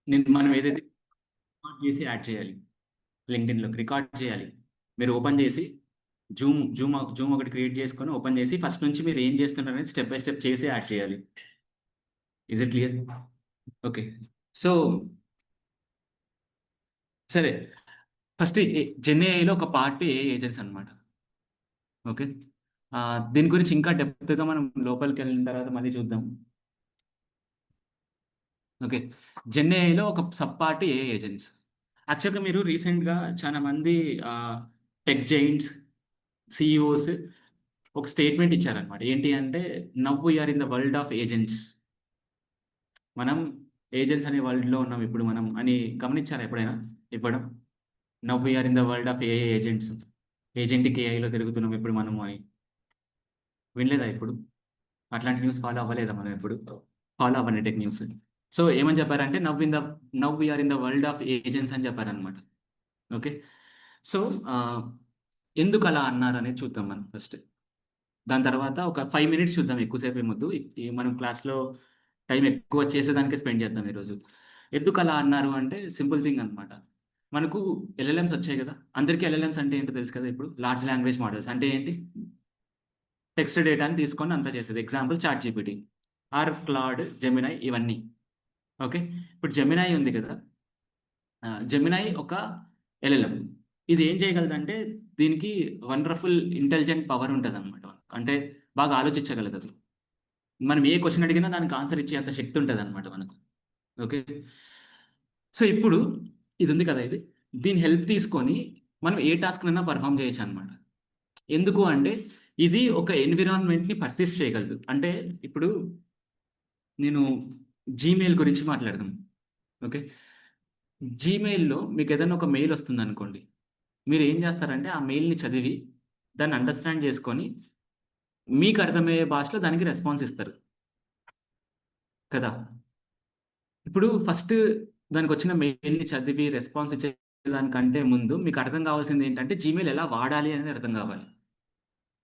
మనం ఏదైతే రికార్డ్ చేసి యాడ్ చేయాలి, లింక్డ్ఇన్లోకి రికార్డ్ చేయాలి. మీరు ఓపెన్ చేసి జూమ్ ఒకటి క్రియేట్ చేసుకొని ఓపెన్ చేసి ఫస్ట్ నుంచి మీరు ఏం చేస్తున్నారు అనేది స్టెప్ బై స్టెప్ చేసి యాడ్ చేయాలి. Is it clear? Okay. So సరే, ఫస్ట్ జెన్ఏఐలో ఒక పార్ట్ ఏజెంట్స్ అనమాట. ఓకే. దీని గురించి ఇంకా డెప్త్గా మనం లోపలికి వెళ్ళిన తర్వాత మళ్ళీ చూద్దాం. ఓకే. జెన్ఏఐలో ఒక సబ్ పార్ట్ ఏజెంట్స్. యాక్చువల్గా మీరు రీసెంట్గా చాలా మంది టెక్ జైంట్స్, సిఇఓస్ ఒక స్టేట్మెంట్ ఇచ్చారనమాట. ఏంటి అంటే, now we are in the world of agents. మనం ఏజెంట్స్ అనే వరల్డ్లో ఉన్నాం ఇప్పుడు మనం అని గమనించారా ఎప్పుడైనా? ఇవ్వడం now we are in the world of AI agents, agentic ఏఐలో తిరుగుతున్నాం ఇప్పుడు మనము అని వినలేదా ఇప్పుడు? అట్లాంటి న్యూస్ ఫాలో అవ్వలేదా మనం ఎప్పుడు? ఫాలో అవ్వండి టెక్ న్యూస్. సో ఏమని చెప్పారంటే, now we are in the world of agents అని చెప్పారనమాట. ఓకే. సో ఎందుకు అలా అన్నారు అనేది చూద్దాం మనం ఫస్ట్. దాని తర్వాత ఒక 5 మినిట్స్ చూద్దాం, ఎక్కువసేపు ఏమొద్దు. మనం క్లాస్లో టైం ఎక్కువ చేసేదానికే స్పెండ్ చేద్దాం ఈరోజు. ఎందుకు అలా అన్నారు అంటే సింపుల్ థింగ్ అనమాట. మనకు ఎల్ఎల్ఎమ్స్ వచ్చాయి కదా, అందరికీ ఎల్ఎల్ఎమ్స్ అంటే ఏంటో తెలుసు కదా. ఇప్పుడు లార్జ్ లాంగ్వేజ్ మోడల్స్ అంటే ఏంటి? టెక్స్ట్ డేటాని తీసుకొని అంతా చేసేది. Example ChatGPT or Claude, Gemini, ఇవన్నీ. ఓకే. ఇప్పుడు జెమినై ఉంది కదా, జెమినై ఒక ఎల్ఎల్ఎం. ఇది ఏం చేయగలదంటే, దీనికి వండర్ఫుల్ ఇంటెలిజెంట్ పవర్ ఉంటుంది అనమాట. అంటే బాగా ఆలోచించగలదు. మనం ఏ క్వశ్చన్ అడిగినా దానికి ఆన్సర్ ఇచ్చే అంత శక్తి ఉంటుంది అనమాట మనకు. ఓకే. సో ఇప్పుడు ఇది ఉంది కదా, దీని హెల్ప్ తీసుకొని మనం ఏ టాస్క్ అయినా పర్ఫామ్ చేయొచ్చు అనమాట. ఎందుకు అంటే, ఇది ఒక ఎన్విరాన్మెంట్ని పర్సిస్ట్ చేయగలదు. అంటే ఇప్పుడు నేను జీమెయిల్ గురించి మాట్లాడదాం. ఓకే. జీమెయిల్‌లో మీకు ఏదైనా ఒక మెయిల్ వస్తుంది అనుకోండి. మీరు ఏం చేస్తారంటే, ఆ మెయిల్‌ని చదివి దాన్ని అండర్‌స్టాండ్ చేసుకొని మీకు అర్థమయ్యే భాషలో దానికి రెస్పాన్స్ ఇస్తారు కదా. ఇప్పుడు ఫస్ట్ దానికొచ్చిన మెయిల్‌ని చదివి రెస్పాన్స్ ఇచ్చేదానికంటే ముందు మీకు అర్థం కావాల్సింది ఏంటంటే, జీమెయిల్ ఎలా వాడాలి అనేది అర్థం కావాలి.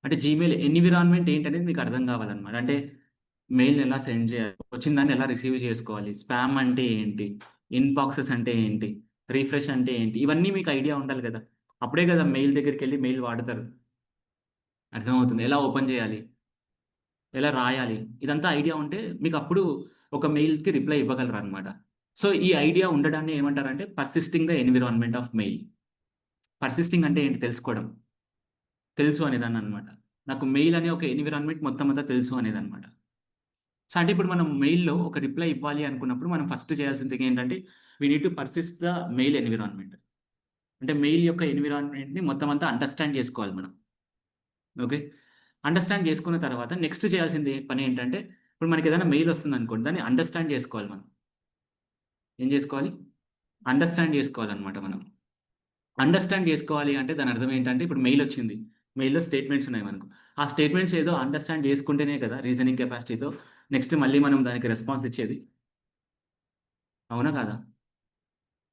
అంటే జీమెయిల్ ఎన్విరాన్మెంట్ ఏంటనేది మీకు అర్థం కావాలన్నమాట. అంటే మెయిల్‌ని ఎలా సెండ్ చేయాలి? వచ్చిన దాన్ని ఎలా రిసీవ్ చేసుకోవాలి? స్పామ్ అంటే ఏంటి? ఇన్‌బాక్సెస్ అంటే ఏంటి? రిఫ్రెష్ అంటే ఏంటి? ఇవన్నీ మీకు ఐడియా ఉండాలి కదా. అప్పుడే కదా మెయిల్ దగ్గరికెళ్ళి మెయిల్ వాడతారు. అర్థమవుతుంది. ఎలా ఓపెన్ చేయాలి? ఎలా రాయాలి? ఇదంతా ఐడియా ఉంటే మీకప్పుడు ఒక మెయిల్‌కి రిప్లై ఇవ్వగలరనమాట. సో, ఈ ఐడియా ఉండడాన్ని ఏమంటారంటే persisting the environment of mail. Persisting అంటే ఏంటి తెలుసుకోవడం. తెలుసు అనేదాన్ననమాట. నాకు మెయిల్ అనే ఒక ఎన్విరాన్మెంట్ మొత్తం అంతా తెలుసు అనేదనమాట. సో, అంటే ఇప్పుడు మనం మెయిల్‌లో ఒక రిప్లై ఇవ్వాలి అనుకున్నప్పుడు మనం ఫస్ట్ చేయాల్సిన థింగ్ ఏంటంటే, we need to persist the mail environment. అంటే మెయిల్ యొక్క ఎన్విరాన్మెంట్‌ని మొత్తం అంతా అండర్‌స్టాండ్ చేసుకోవాలి మనం. ఓకే. అండర్‌స్టాండ్ చేసుకున్న తర్వాత నెక్స్ట్ చేయాల్సింది పని ఏంటంటే, ఇప్పుడు మనకేదైనా మెయిల్ వస్తుందనుకోండి, దాన్ని అండర్‌స్టాండ్ చేసుకోవాలి మనం. ఏం చేసుకోవాలి? అండర్‌స్టాండ్ చేసుకోవాలనమాట మనం. అండర్‌స్టాండ్ చేసుకోవాలి అంటే దాని అర్థం ఏంటంటే, ఇప్పుడు మెయిల్ వచ్చింది. మెయిల్‌లో స్టేట్మెంట్స్ ఉన్నాయి మనకు. ఆ స్టేట్మెంట్స్ ఏదో అండర్‌స్టాండ్ చేసుకుంటేనే కదా రీజనింగ్ కెపాసిటీతో నెక్స్ట్ మళ్ళీ మనం దానికి రెస్పాన్స్ ఇచ్చేది. అవునా? కాదా?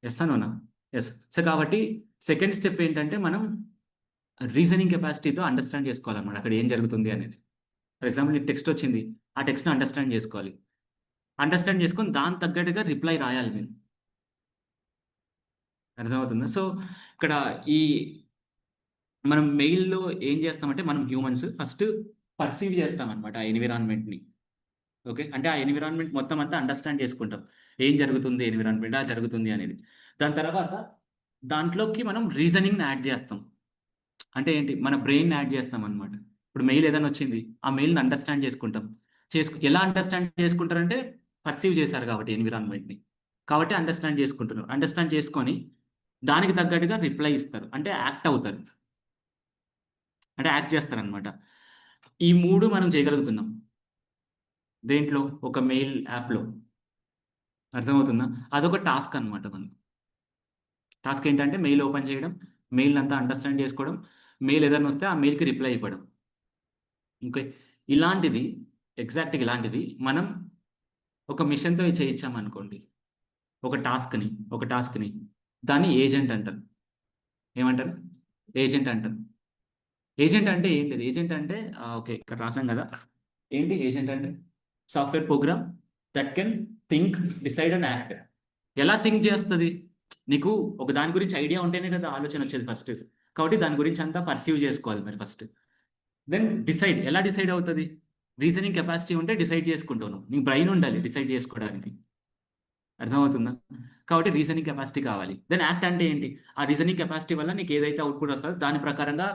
యెస్సా? నోనా? యెస్. సో, కాబట్టి సెకండ్ స్టెప్ ఏంటంటే, మనం రీజనింగ్ కెపాసిటీతో అండర్‌స్టాండ్ చేసుకోవాలనమాట. అక్కడ ఏం జరుగుతుంది అనేది. ఫర్ ఎగ్జాంపుల్ నీకు టెక్స్ట్ వచ్చింది. ఆ టెక్స్ట్‌ని అండర్‌స్టాండ్ చేసుకోవాలి. అండర్‌స్టాండ్ చేసుకొని దానికి తగ్గట్టుగా రిప్లై రాయాలి మీరు. అర్థమవుతుందా? సో, ఇక్కడ ఈ మనం మెయిల్‌లో ఏం చేస్తామంటే, మనం హ్యూమన్స్ ఫస్ట్ పర్సీవ్ చేస్తామనమాట ఆ ఎన్విరాన్మెంట్‌ని. ఓకే. అంటే ఆ ఎన్విరాన్మెంట్ మొత్తం అంతా అండర్‌స్టాండ్ చేసుకుంటాం. ఏం జరుగుతుంది ఎన్విరాన్మెంట్ జరుగుతుంది అనేది. దాని తర్వాత దాంట్లోకి మనం రీజనింగ్‌ని యాడ్ చేస్తాం. అంటే ఏంటి? మన బ్రెయిన్‌ని యాడ్ చేస్తామనమాట. ఇప్పుడు మెయిల్ ఏదైనా వచ్చింది. ఆ మెయిల్‌ని అండర్‌స్టాండ్ చేసుకుంటాం. ఎలా అండర్‌స్టాండ్ చేసుకుంటారంటే, పర్సీవ్ చేశారు కాబట్టి ఎన్విరాన్మెంట్‌ని. కాబట్టి అండర్‌స్టాండ్ చేసుకుంటున్నారు. అండర్‌స్టాండ్ చేసుకొని దానికి తగ్గట్టుగా రిప్లై ఇస్తారు. అంటే యాక్ట్ అవుతారు. అంటే యాక్ట్ చేస్తారనమాట. ఈ 3 మనం చేయగలుగుతున్నాం. దేంట్లో? ఒక మెయిల్ యాప్‌లో. అర్థమవుతుందా? అదొక టాస్క్ అనమాట మనకు. టాస్క్ ఏంటంటే మెయిల్ ఓపెన్ చేయడం, మెయిల్ అంతా అండర్‌స్టాండ్ చేసుకోవడం, మెయిల్ ఏదైనా వస్తే ఆ మెయిల్‌కి రిప్లై ఇవ్వడం. ఓకే. ఇలాంటిది ఎగ్జాక్ట్‌గా ఇలాంటిది మనం ఒక మిషన్‌తో చేయించామనుకోండి. ఒక టాస్క్‌ని దాన్ని ఏజెంట్ అంటారు. ఏమంటారు? ఏజెంట్ అంటారు. ఏజెంట్ అంటే ఏం లేదు. ఏజెంట్ అంటే ఓకే. ఇక్కడ రాసాం గదా. ఏంటి ఏజెంట్ అంటే? Software program that can think, decide and act. ఎలా థింక్ చేస్తది? నీకు ఒక దాని గురించి ఐడియా ఉంటేనే కదా ఆలోచన వచ్చేది ఫస్ట్. కాబట్టి దాని గురించి అంతా పర్సీవ్ చేసుకోవాలి మరి ఫస్ట్. Then decide. ఎలా డిసైడ్ అవుతది? రీజనింగ్ కెపాసిటీ ఉంటే డిసైడ్ చేసుకుంటావు నువ్వు. నీకు బ్రెయిన్ ఉండాలి డిసైడ్ చేసుకోవడానికి. అర్థమవుతుందా? కాబట్టి రీజనింగ్ కెపాసిటీ కావాలి. దెన్ యాక్ట్ అంటే ఏంటి? ఆ రీజనింగ్ కెపాసిటీ వల్ల నీకు ఏదైతే అవుట్‌పుట్ వస్తదో దాని ప్రకారంగా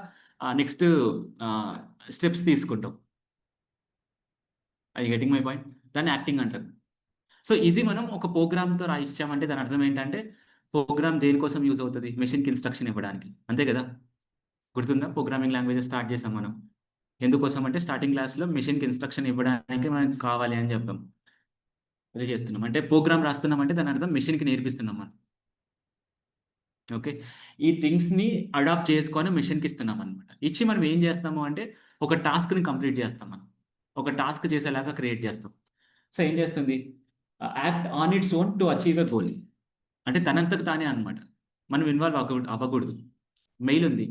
నెక్స్ట్ స్టెప్స్ తీసుకుంటావు. Are you getting my point? దాన్ని యాక్టింగ్ అంటారు. సో, ఇది మనం ఒక ప్రోగ్రామ్‌తో రాయిచ్చామంటే దాని అర్థం ఏంటంటే, ప్రోగ్రామ్ దేనికోసం యూజ్ అవుతది? మెషిన్‌కి ఇన్‌స్ట్రక్షన్ ఇవ్వడానికి. అంతే గదా! గుర్తుందా? ప్రోగ్రామింగ్ లాంగ్వేజెస్ స్టార్ట్ చేసాం మనం. ఎందుకోసం అంటే స్టార్టింగ్ క్లాస్‌లో మెషిన్‌కి ఇన్‌స్ట్రక్షన్ ఇవ్వడానికి మనకు కావాలి అని చెప్పాం. అదే చేస్తున్నాం. అంటే ప్రోగ్రామ్ రాస్తున్నామంటే దాని అర్థం మెషిన్‌కి నేర్పిస్తున్నాం మనం. ఓకే. ఈ థింగ్స్‌ని అడాప్ట్ చేసుకొని మెషిన్‌కి ఇస్తున్నామనమాట. ఇచ్చి మనం ఏం చేస్తాము అంటే, ఒక టాస్క్‌ని కంప్లీట్ చేస్తాం మనం. ఒక టాస్క్ చేసేలాగా క్రియేట్ చేస్తాం. సో, ఏం చేస్తుంది? Act on its own to achieve a goal. అంటే తనంతట తానే అన్నమాట. మనం ఇన్వాల్వ్ అవ్వకూడదు. మెయిల్ ఉంది.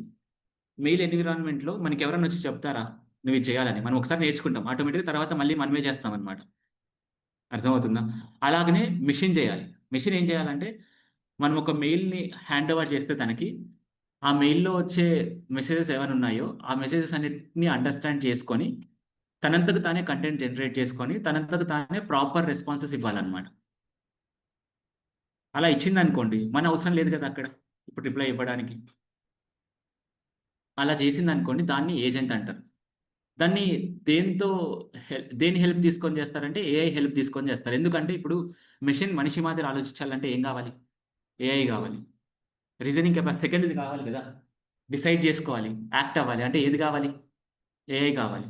మెయిల్ ఎన్విరాన్మెంట్‌లో మనకెవరన్నా వచ్చి చెప్తారా? నువ్వు ఇది చేయాలని. మనం ఒకసారి నేర్చుకుంటాం. ఆటోమేటిక్‌గా తర్వాత మళ్ళీ మనమే చేస్తామన్నమాట. అర్థమవుతుందా? అలాగనే మెషిన్ చేయాలి. మెషిన్ ఏం చేయాలంటే, మనం ఒక మెయిల్‌ని హ్యాండ్ ఓవర్ చేస్తే తనకి, ఆ మెయిల్‌లో వచ్చే మెసేజెస్ ఏవైనా ఉన్నాయో, ఆ మెసేజెస్ అన్నిటిని అండర్‌స్టాండ్ చేసుకొని, తనంతట తానే కంటెంట్ జనరేట్ చేసుకొని, తనంతట తానే ప్రాపర్ రెస్పాన్సెస్ ఇవ్వాలన్నమాట. అలా ఇచ్చిందనుకోండి, మన అవసరం లేదు కదా అక్కడ. ఇప్పుడు రిప్లై ఇవ్వడానికి. అలా చేసిందనుకోండి దాన్ని ఏజెంట్ అంటారు. దాన్ని దేనితో దేని హెల్ప్ తీసుకొని చేస్తారంటే ఏఐ హెల్ప్ తీసుకొని చేస్తారు. ఎందుకంటే ఇప్పుడు మెషిన్ మనిషి మాదిరి ఆలోచించాలంటే ఏం గావాలి? ఏఐ గావాలి. రీజనింగ్ సెకండ్‌ది కావాలి కదా! డిసైడ్ జేసుకోవాలి. యాక్ట్ అవ్వాలి. అంటే ఏది కావాలి? ఏఐ కావాలి.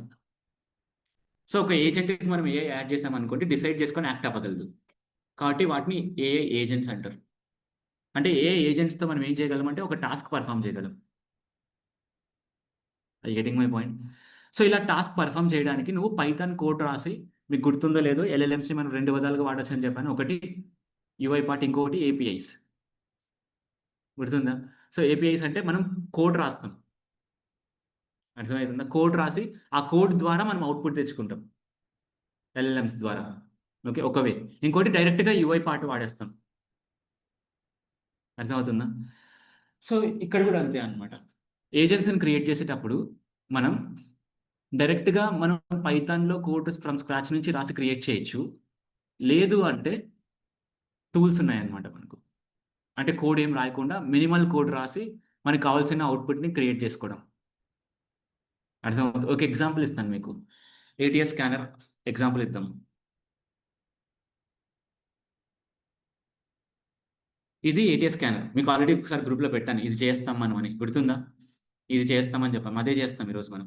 సో, ఒక ఏజెంట్‌కి మనం ఏఐ యాడ్ చేసామనుకోండి డిసైడ్ చేసుకొని యాక్ట్ అవ్వగలదు. కాబట్టి వాటిని ఏఐ ఏజెంట్స్ అంటారు. అంటే ఏఐ ఏజెంట్స్‌తో మనం ఏం చేయగలం అంటే ఒక టాస్క్ పెర్ఫార్మ్ చేయగలం. Are you getting my point? So, ఇలా టాస్క్ పెర్ఫార్మ్ చేయడానికి నువ్వు పైథాన్ కోడ్ రాసి మీకు గుర్తుందో లేదో ఎల్ఎల్ఎమ్స్‌ని మనం 2 విధాలుగా వాడొచ్చని చెప్పాను. ఒకటి యూఐ పార్ట్, ఇంకొకటి ఏపీఐస్. గుర్తుందా? సో, ఏపీఐస్ అంటే మనం కోడ్ రాస్తాం. అర్థమవుతుందా? కోడ్ రాసి ఆ కోడ్ ద్వారా మనం అవుట్‌పుట్ తెచ్చుకుంటాం. ఎల్ఎల్ఎమ్స్ ద్వారా. ఓకే. ఒక వే. ఇంకోటి డైరెక్ట్‌గా యూఐ పార్ట్ వాడేస్తాం. అర్థమవుతుందా? సో, ఇక్కడ గూడా అంతే అన్నమాట. ఏజెంట్స్‌ని క్రియేట్ చేసేటప్పుడు మనం డైరెక్ట్‌గా మనం పైథాన్‌లో కోడ్ ఫ్రమ్ స్క్రాచ్ నుంచి రాసి క్రియేట్ చేయొచ్చు. లేదు అంటే టూల్స్ ఉన్నాయన్నమాట మనకు. అంటే కోడ్ ఏం రాయకుండా మినిమల్ కోడ్ రాసి మనకు కావాల్సిన అవుట్‌పుట్‌ని క్రియేట్ చేసుకోవడం. అర్థమవుతుంది. ఒక ఎగ్జాంపుల్ ఇస్తాను మీకు. ఏటీఎస్ స్కానర్ ఎగ్జాంపుల్ ఇద్దాం. ఇది ఏటీఎస్ స్కానర్. మీకు ఆల్రెడీ ఒకసారి గ్రూప్‌లో పెట్టాను. ఇది చేస్తాం మనం అని. గుర్తుందా? ఇది చేస్తామని చెప్పాం. అదే చేస్తాం ఈరోజు మనం.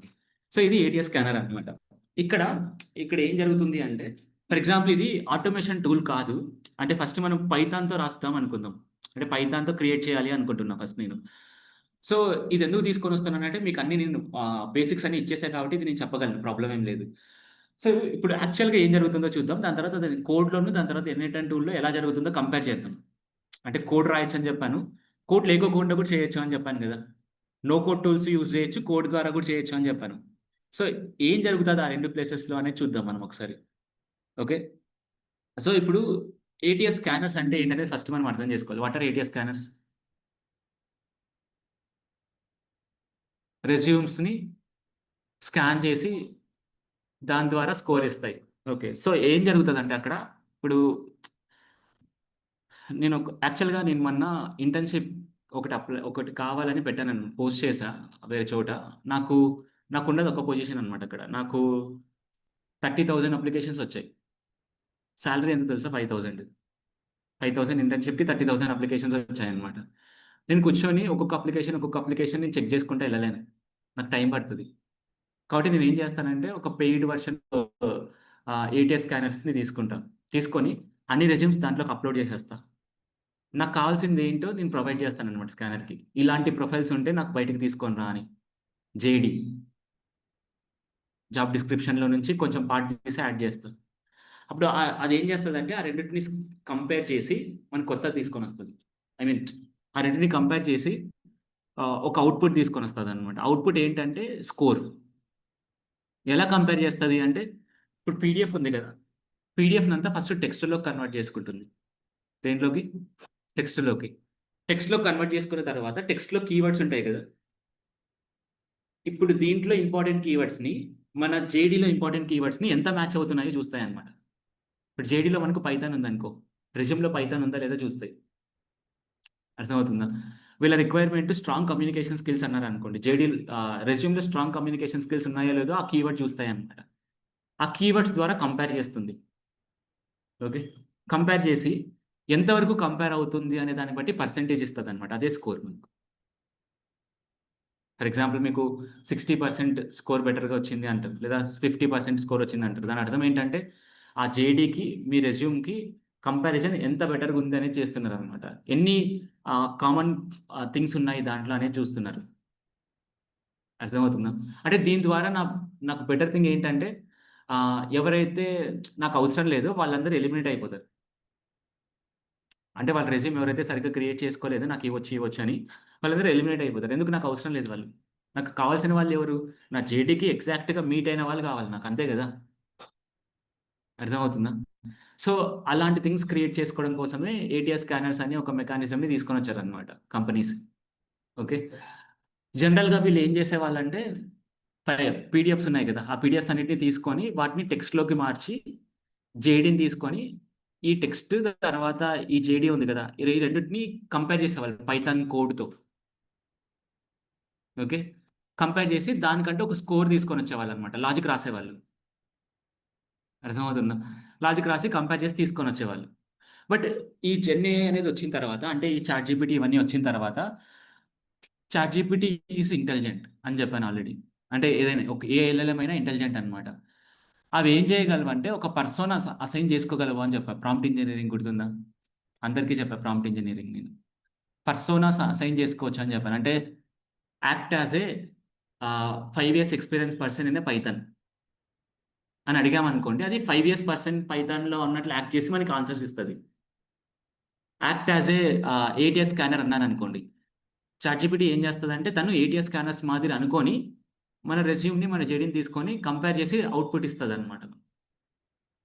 సో, ఇది ఏటీఎస్ స్కానర్ అన్నమాట. ఇక్కడ, ఇక్కడ ఏం జరుగుతుంది అంటే, ఫర్ ఎగ్జాంపుల్ ఇది ఆటోమేషన్ టూల్ కాదు. అంటే ఫస్ట్ మనం పైథాన్‌తో రాస్తాం అనుకుందాం. అంటే పైథాన్‌తో క్రియేట్ చేయాలి అనుకుంటున్నా ఫస్ట్ నేను. సో, ఇదెందుకు తీసుకొనొస్తున్నానంటే మీకన్నీ నేను బేసిక్స్ అన్నీ ఇచ్చేసా కాబట్టి ఇది నేను చెప్పగలను. ప్రాబ్లమ్ ఏం లేదు. సో, ఇప్పుడు యాక్చువల్‌గా ఏం జరుగుతుందో చూద్దాం. దాని తర్వాత దాన్ని కోడ్‌లోను, దాని తర్వాత ఎన్‌ఐటన్ టూల్‌లో ఎలా జరుగుతుందో కంపేర్ చేద్దాం. అంటే కోడ్ రాయొచ్చని జెప్పాను. కోడ్ లేకోకుండా కూడా చేయొచ్చు అని జెప్పాను గదా! నో కోడ్ టూల్స్ యూజ్ జేయొచ్చు. కోడ్ ద్వారా గూడా చేయొచ్చు అని జెప్పాను. సో, ఏం జరుగుతది ఆ 2 ప్లేసెస్‌లో అనేది చూద్దాం మనం ఒకసారి. ఓకే. సో, ఇప్పుడు ఏటీఎస్ స్కానర్స్ అంటే ఏంటనేది ఫస్ట్ మనం అర్థం జేసుకోవాలి. What are ATS scanners? రెజ్యూమ్స్‌ని స్కాన్ చేసి దాని ద్వారా స్కోర్ ఇస్తాయి. ఓకే. సో, ఏం జరుగుతదంటే అక్కడ ఇప్పుడు యాక్చువల్‌గా నేను మొన్న ఇంటర్న్‌షిప్ ఒకటి కావాలని పోస్ట్ చేశా వేరే చోట. నాకు నాకున్నది ఒక పొజిషన్ అన్నమాట అక్కడ. నాకు 30,000 అప్లికేషన్స్ వచ్చాయి. సాలరీ ఎంత తెలుసా? 5,000. 5,000 ఇంటర్న్‌షిప్‌కి 30,000 అప్లికేషన్స్ వచ్చాయన్నమాట. నేను కూర్చొని ఒక్కొక్క అప్లికేషన్ నేను చెక్ చేసుకుంటా ఎళ్ళలేను. నాకు టైం పడతది. కాబట్టి నేనేం చేస్తానంటే ఒక పెయిడ్ వెర్షన్ ఏటీఎస్ స్కానర్స్‌ని తీసుకుంటా. తీసుకొని అన్ని రెజ్యూమ్స్ దాంట్లోకి అప్‌లోడ్ చేసేస్తా. నాకు కావాల్సిందేంటో నేను ప్రొవైడ్ చేస్తాననమాట స్కానర్‌కి. ఇలాంటి ప్రొఫైల్స్ ఉంటే నాకు బయటికి తీసుకొని రా అని. జేడీ, జాబ్ డిస్క్రిప్షన్‌లో నుంచి కొంచెం పార్ట్ తీసి యాడ్ చేస్తా. అప్పుడు అదేం చేస్తదంటే ఆ రెండిటిని కంపేర్ చేసి మనకు కొత్తది తీసుకొనొస్తది. ఐ మీన్ ఆ రెండిటిని కంపేర్ చేసి ఒక అవుట్‌పుట్ తీసుకొనొస్తదనమాట. అవుట్‌పుట్ ఏంటంటే స్కోర్. ఎలా కంపేర్ చేస్తది అంటే ఇప్పుడు పీడీఎఫ్ ఉంది కదా! పీడీఎఫ్‌నంతా ఫస్ట్ టెక్స్ట్‌లోకి కన్వర్ట్ చేసుకుంటుంది. దేంట్లోకి? టెక్స్ట్‌లోకి. టెక్స్ట్‌లో కన్వర్ట్ చేసుకున్న తర్వాత టెక్స్ట్‌లో కీవర్డ్స్ ఉంటాయి కదా! ఇప్పుడు దీంట్లో ఇంపార్టెంట్ కీవర్డ్స్‌ని మన జేడీలో ఇంపార్టెంట్ కీవర్డ్స్‌ని ఎంత మ్యాచ్ అవుతున్నాయో చూస్తాయన్నమాట. ఇప్పుడు జేడీలో మనకు పైథాన్ ఉందనుకో, రెజ్యూమ్‌లో పైథాన్ ఉందా లేదా చూస్తాయి. అర్థమవుతుందా? వీళ్ళ రిక్వైర్మెంట్ స్ట్రాంగ్ కమ్యూనికేషన్ స్కిల్స్ అన్నారనుకోండి. రెజ్యూమ్‌లో స్ట్రాంగ్ కమ్యూనికేషన్ స్కిల్స్ ఉన్నాయో లేదో ఆ కీవర్డ్ చూస్తాయన్నమాట. ఆ కీవర్డ్స్ ద్వారా కంపేర్ చేస్తుంది. ఓకే. కంపేర్ చేసి ఎంతవరకు కంపేర్ అవుతుంది అనే దాన్ని బట్టి పర్సెంటేజ్ ఇస్తదన్నమాట. అదే స్కోర్ మనకు. ఫర్ ఎగ్జాంపుల్ మీకు 60% స్కోర్ బెటర్‌గా వచ్చింది అంటారు. లేదా 50% స్కోర్ వచ్చిందంటారు. దాని అర్థం ఏంటంటే, ఆ జేడీకి, మీ రెజ్యూమ్‌కి కంపారిజన్ ఎంత బెటర్‌గా ఉంది అనేది చేస్తున్నారనమాట. ఎన్ని కామన్ థింగ్స్ ఉన్నాయి దాంట్లో అనేది చూస్తున్నారు. అర్థమవుతుందా? అంటే దీని ద్వారా నాకు బెటర్ థింగ్ ఏంటంటే, ఎవరైతే నాకు అవసరం లేదో వాళ్ళందరూ ఎలిమినేట్ అయిపోతారు. అంటే వాళ్ళ రెజ్యూమ్ ఎవరైతే సరిగ్గా క్రియేట్ చేసుకోలేదో నాకు ఇవ్వచ్చు, ఇవ్వచ్చు అని వాళ్ళందరూ ఎలిమినేట్ అయిపోతారు. ఎందుకు నాకు అవసరం లేదు వాళ్ళు. నాకు కావాల్సిన వాళ్ళు ఎవరు? నా జేడీకి ఎగ్జాక్ట్‌గా మీట్ అయిన వాళ్ళు కావాలి నాకు. అంతే గదా! అర్థమవుతుందా? సో, అలాంటి థింగ్స్ క్రియేట్ చేసుకోవడం కోసమే ఏటీఎస్ స్కానర్స్ అని ఒక మెకానిజంని తీసుకొనొచ్చారనమాట కంపెనీస్. ఓకే. జనరల్‌గా వీళ్ళు ఏం చేసేవాళ్ళంటే పై పీడీఎఫ్స్ ఉన్నాయి గదా! ఆ పీడీఎఫ్స్ అన్నిటిని తీసుకొని వాటిని టెక్స్ట్‌లోకి మార్చి జేడీని తీసుకొని ఈ టెక్స్ట్ తర్వాత ఈ జేడీ ఉంది గదా! ఈ రెండిటిని కంపేర్ చేసేవాళ్ళు పైథాన్ కోడ్‌తో. ఓకే. కంపేర్ చేసి దానికంటే ఒక స్కోర్ తీసుకొనొచ్చేవాళ్ళనమాట. లాజిక్ రాసేవాళ్ళు. అర్థమవుతుందా? లాజిక్ రాసి కంపేర్ చేసి తీసుకొనొచ్చేవాళ్ళు. బట్ ఈ జెన్ ఏఐ అనేది వచ్చిన తర్వాత అంటే ఈ చాట్ జీపీటీ ఇవన్నీ వచ్చిన తర్వాత చాట్ జీపీటీ ఈస్ ఇంటెలిజెంట్ అని చెప్పాను ఆల్రెడీ. అంటే ఏదైనా ఒక ఏ ఎల్ఎల్ఎం అయినా ఇంటెలిజెంట్ అనమాట. అవి ఏం చేయగలవంటే ఒక పర్సోనా అసైన్ చేసుకోగలవు అని చెప్పా. ప్రాంప్ట్ ఇంజినీరింగ్ గుర్తుందా? అందరికీ చెప్పా ప్రాంప్ట్ ఇంజినీరింగ్ నేను. పర్సోనాస్ అసైన్ చేసుకోవచ్చు అని చెప్పాను. అంటే act as a 5 years experience person in a Python అని అడిగామనుకోండి. అది 5 ఇయర్స్ పర్సన్ పైథాన్‌లో అన్నట్లు యాక్ట్ చేసి మనకి ఆన్సర్స్ ఇస్తది. Act as a ATS scanner అన్నాననుకోండి. చాట్‌జీపీటీ ఏం చేస్తదంటే తను ఏటీఎస్ స్కానర్స్ మాదిరి అనుకోని మన రెజ్యూమ్‌ని, మన జేడీని తీసుకొని కంపేర్ చేసి ఔట్‌పుట్ ఇస్తదనమాట.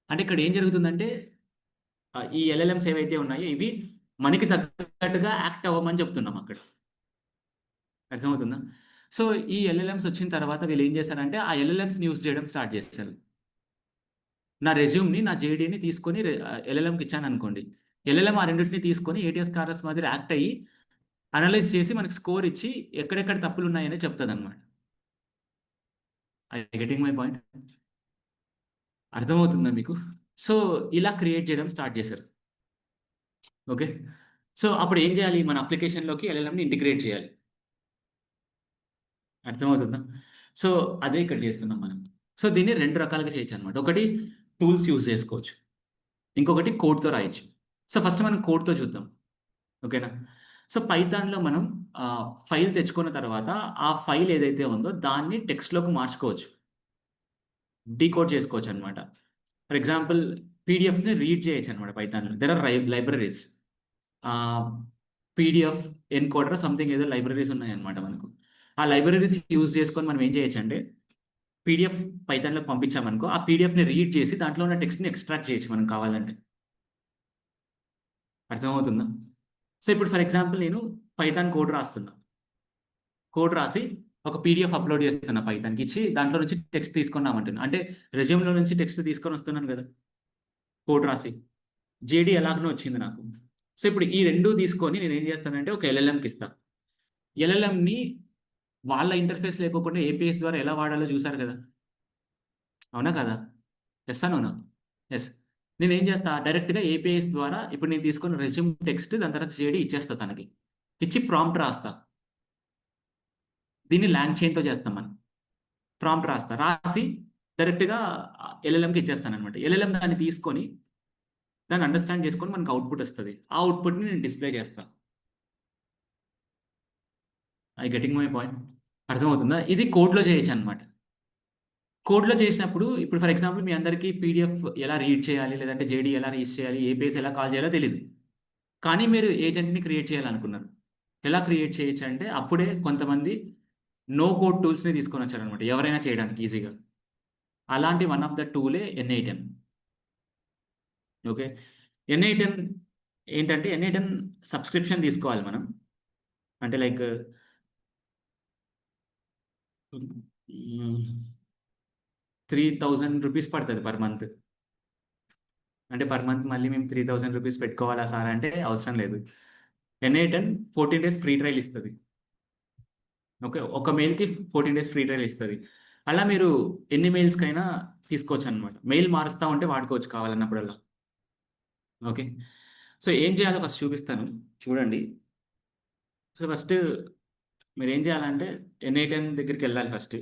అంటే ఇక్కడ ఏం జరుగుతుందంటే ఈ ఎల్ఎల్ఎమ్స్ ఏవైతే ఉన్నాయో ఇవి మనకి తగ్గట్టుగా యాక్ట్ అవ్వమని చెప్తున్నాం అక్కడ. అర్థమవుతుందా? సో, ఈ ఎల్ఎల్ఎమ్స్ వచ్చిన తర్వాత వీళ్ళేం చేశారంటే ఆ ఎల్ఎల్ఎమ్స్‌ని యూజ్ చేయడం స్టార్ట్ చేశారు. నా రెజ్యూమ్‌ని, నా జేడీని తీసుకొని ఎల్ఎల్ఎంకి ఇచ్చాననుకోండి. ఎల్ఎల్ఎం ఆ రెండిటిని తీసుకొని ఏటీఎస్ స్కానర్స్ మాదిరి యాక్ట్ అయ్యి అనలైజ్ చేసి మనకి స్కోర్ ఇచ్చి ఎక్కడెక్కడ తప్పులున్నాయని చెప్తదనమాట. I getting my point? అర్థమవుతుందా మీకు? సో, ఇలా క్రియేట్ చేయడం స్టార్ట్ చేశారు. ఓకే. సో, అప్పుడు ఏం చేయాలి? మన అప్లికేషన్‌లోకి ఎల్ఎల్ఎంని ఇంటిగ్రేట్ చేయాలి. అర్థమవుతుందా? సో, అదే ఇక్కడ చేస్తున్నాం మనం. సో, దీన్ని 2 రకాలుగా చేయొచ్చనమాట. ఒకటి టూల్స్ యూజ్ చేసుకోవచ్చు. ఇంకొకటి కోడ్‌తో రాయొచ్చు. సో, ఫస్ట్ మనం కోడ్‌తో చూద్దాం. ఓకేనా? సో, పైథాన్‌లో మనం ఫైల్ తెచ్చుకున్న తర్వాత ఆ ఫైల్ ఏదైతే ఉందో దాన్ని టెక్స్ట్‌లోకి మార్చుకోవచ్చు. డీకోడ్ చేసుకోవచ్చనమాట. ఫర్ ఎగ్జాంపుల్ పీడీఎఫ్స్‌ని రీడ్ చేయొచ్చనమాట పైథాన్‌లో. There are libraries. Ah, PDF encoder something ఏదో లైబ్రరీస్ ఉన్నాయన్నమాట మనకు. ఆ లైబ్రరీస్ యూజ్ చేసుకొని మనం ఏం చేయొచ్చంటే, పీడీఎఫ్ పైథాన్‌లోకి పంపించామనుకో, ఆ పీడీఎఫ్‌ని రీడ్ చేసి దాంట్లో ఉన్న టెక్స్ట్‌ని ఎక్స్‌ట్రాక్ట్ చేయొచ్చు మనం కావాలంటే. అర్థమవుతుందా? సో, ఇప్పుడు ఫర్ ఎగ్జాంపుల్ నేను పైథాన్ కోడ్ రాస్తున్నా. కోడ్ రాసి ఒక పీడీఎఫ్ అప్‌లోడ్ చేస్తున్నా పైథాన్‌కి ఇచ్చి దాంట్లో నుంచి టెక్స్ట్ తీసుకొని రమ్మంటున్నా. అంటే రెజ్యూమ్‌లో నుంచి టెక్స్ట్ తీసుకొనొస్తున్నాను గదా! కోడ్ రాసి. జేడీ ఎలాగనో వచ్చింది నాకు. సో, ఇప్పుడు ఈ 2 తీసుకొని నేనేం చేస్తానంటే ఒక ఎల్ఎల్ఎంకిస్తా. ఎల్ఎల్ఎంని వాళ్ళ ఇంటర్‌ఫేస్ లేకోకుండా ఏపీఐస్ ద్వారా ఎలా వాడాలో చూసారు గదా! అవునా? కాదా? యెస్సా? నోనా? యెస్. నేనేం చేస్తా డైరెక్ట్‌గా ఏపీఐస్ ద్వారా ఇప్పుడు నేను తీసుకున్న రెజ్యూమ్ టెక్స్ట్ దాని తర్వాత జేడీ ఇచ్చేస్తా తనకి. ఇచ్చి ప్రాంప్ట్ రాస్తా. దీన్ని లాంగ్‌చైన్‌తో చేస్తాం మనం. ప్రాంప్ట్ రాస్తా. రాసి డైరెక్ట్‌గా ఎల్ఎల్ఎంకి ఇచ్చేస్తాననమాట. ఎల్ఎల్ఎం దాన్ని తీసుకొని దాన్ని అండర్‌స్టాండ్ చేసుకొని మనకు ఔట్‌పుట్ వస్తది. ఆ ఔట్‌పుట్‌ని నేను డిస్‌ప్లే చేస్తా. Getting my point? అర్థమవుతుందా? ఇది కోడ్‌లో చేయొచ్చనమాట. కోడ్‌లో చేసినప్పుడు ఇప్పుడు ఫర్ ఎగ్జాంపుల్ మీ అందరికీ పీడీఎఫ్ ఎలా రీడ్ చేయాలి? లేదంటే జేడీ ఎలా రీడ్ చేయాలి? ఏపీఐస్ ఎలా కాల్ చేయాలో తెలీదు. కానీ మీరు ఏజెంట్‌ని క్రియేట్ చేయాలనుకున్నారు. ఎలా క్రియేట్ చేయొచ్చంటే అప్పుడే కొంతమంది నో కోడ్ టూల్స్‌ని తీసుకొనొచ్చారనమాట. ఎవరైనా చేయడానికి ఈజీగా. అలాంటి వన్ ఆఫ్ ద టూలే N8N. ఓకే. N8N ఏంటంటే ఎన్‌ఐటెన్ సబ్స్క్రిప్షన్ తీసుకోవాలి మనం. అంటే లైక్ హ్మ్. 3000 రూపీస్ పడతది పర్ మంత్. అంటే పర్ మంత్ మళ్ళీ మేము 3000 రూపీస్ పెట్టుకోవాలా సార్ అంటే అవసరం లేదు. ఎన్‌ఐటెన్ 14 డేస్ ఫ్రీ ట్రయల్ ఇస్తది. ఓకే. ఒక మెయిల్‌కి 14 డేస్ ఫ్రీ ట్రయల్ ఇస్తది. అలా మీరు ఎన్ని మెయిల్స్‌కైనా తీసుకోవచ్చనమాట. మెయిల్ మారుస్తా ఉంటే వాడుకోవచ్చు కావాలన్నప్పుడల్లా. ఓకే. సో, ఏం చేయాలో ఫస్ట్ చూపిస్తాను. చూడండి. సో, ఫస్ట్ మీరేం చేయాలంటే ఎన్‌ఐటెన్ దగ్గరికెళ్ళాలి ఫస్ట్.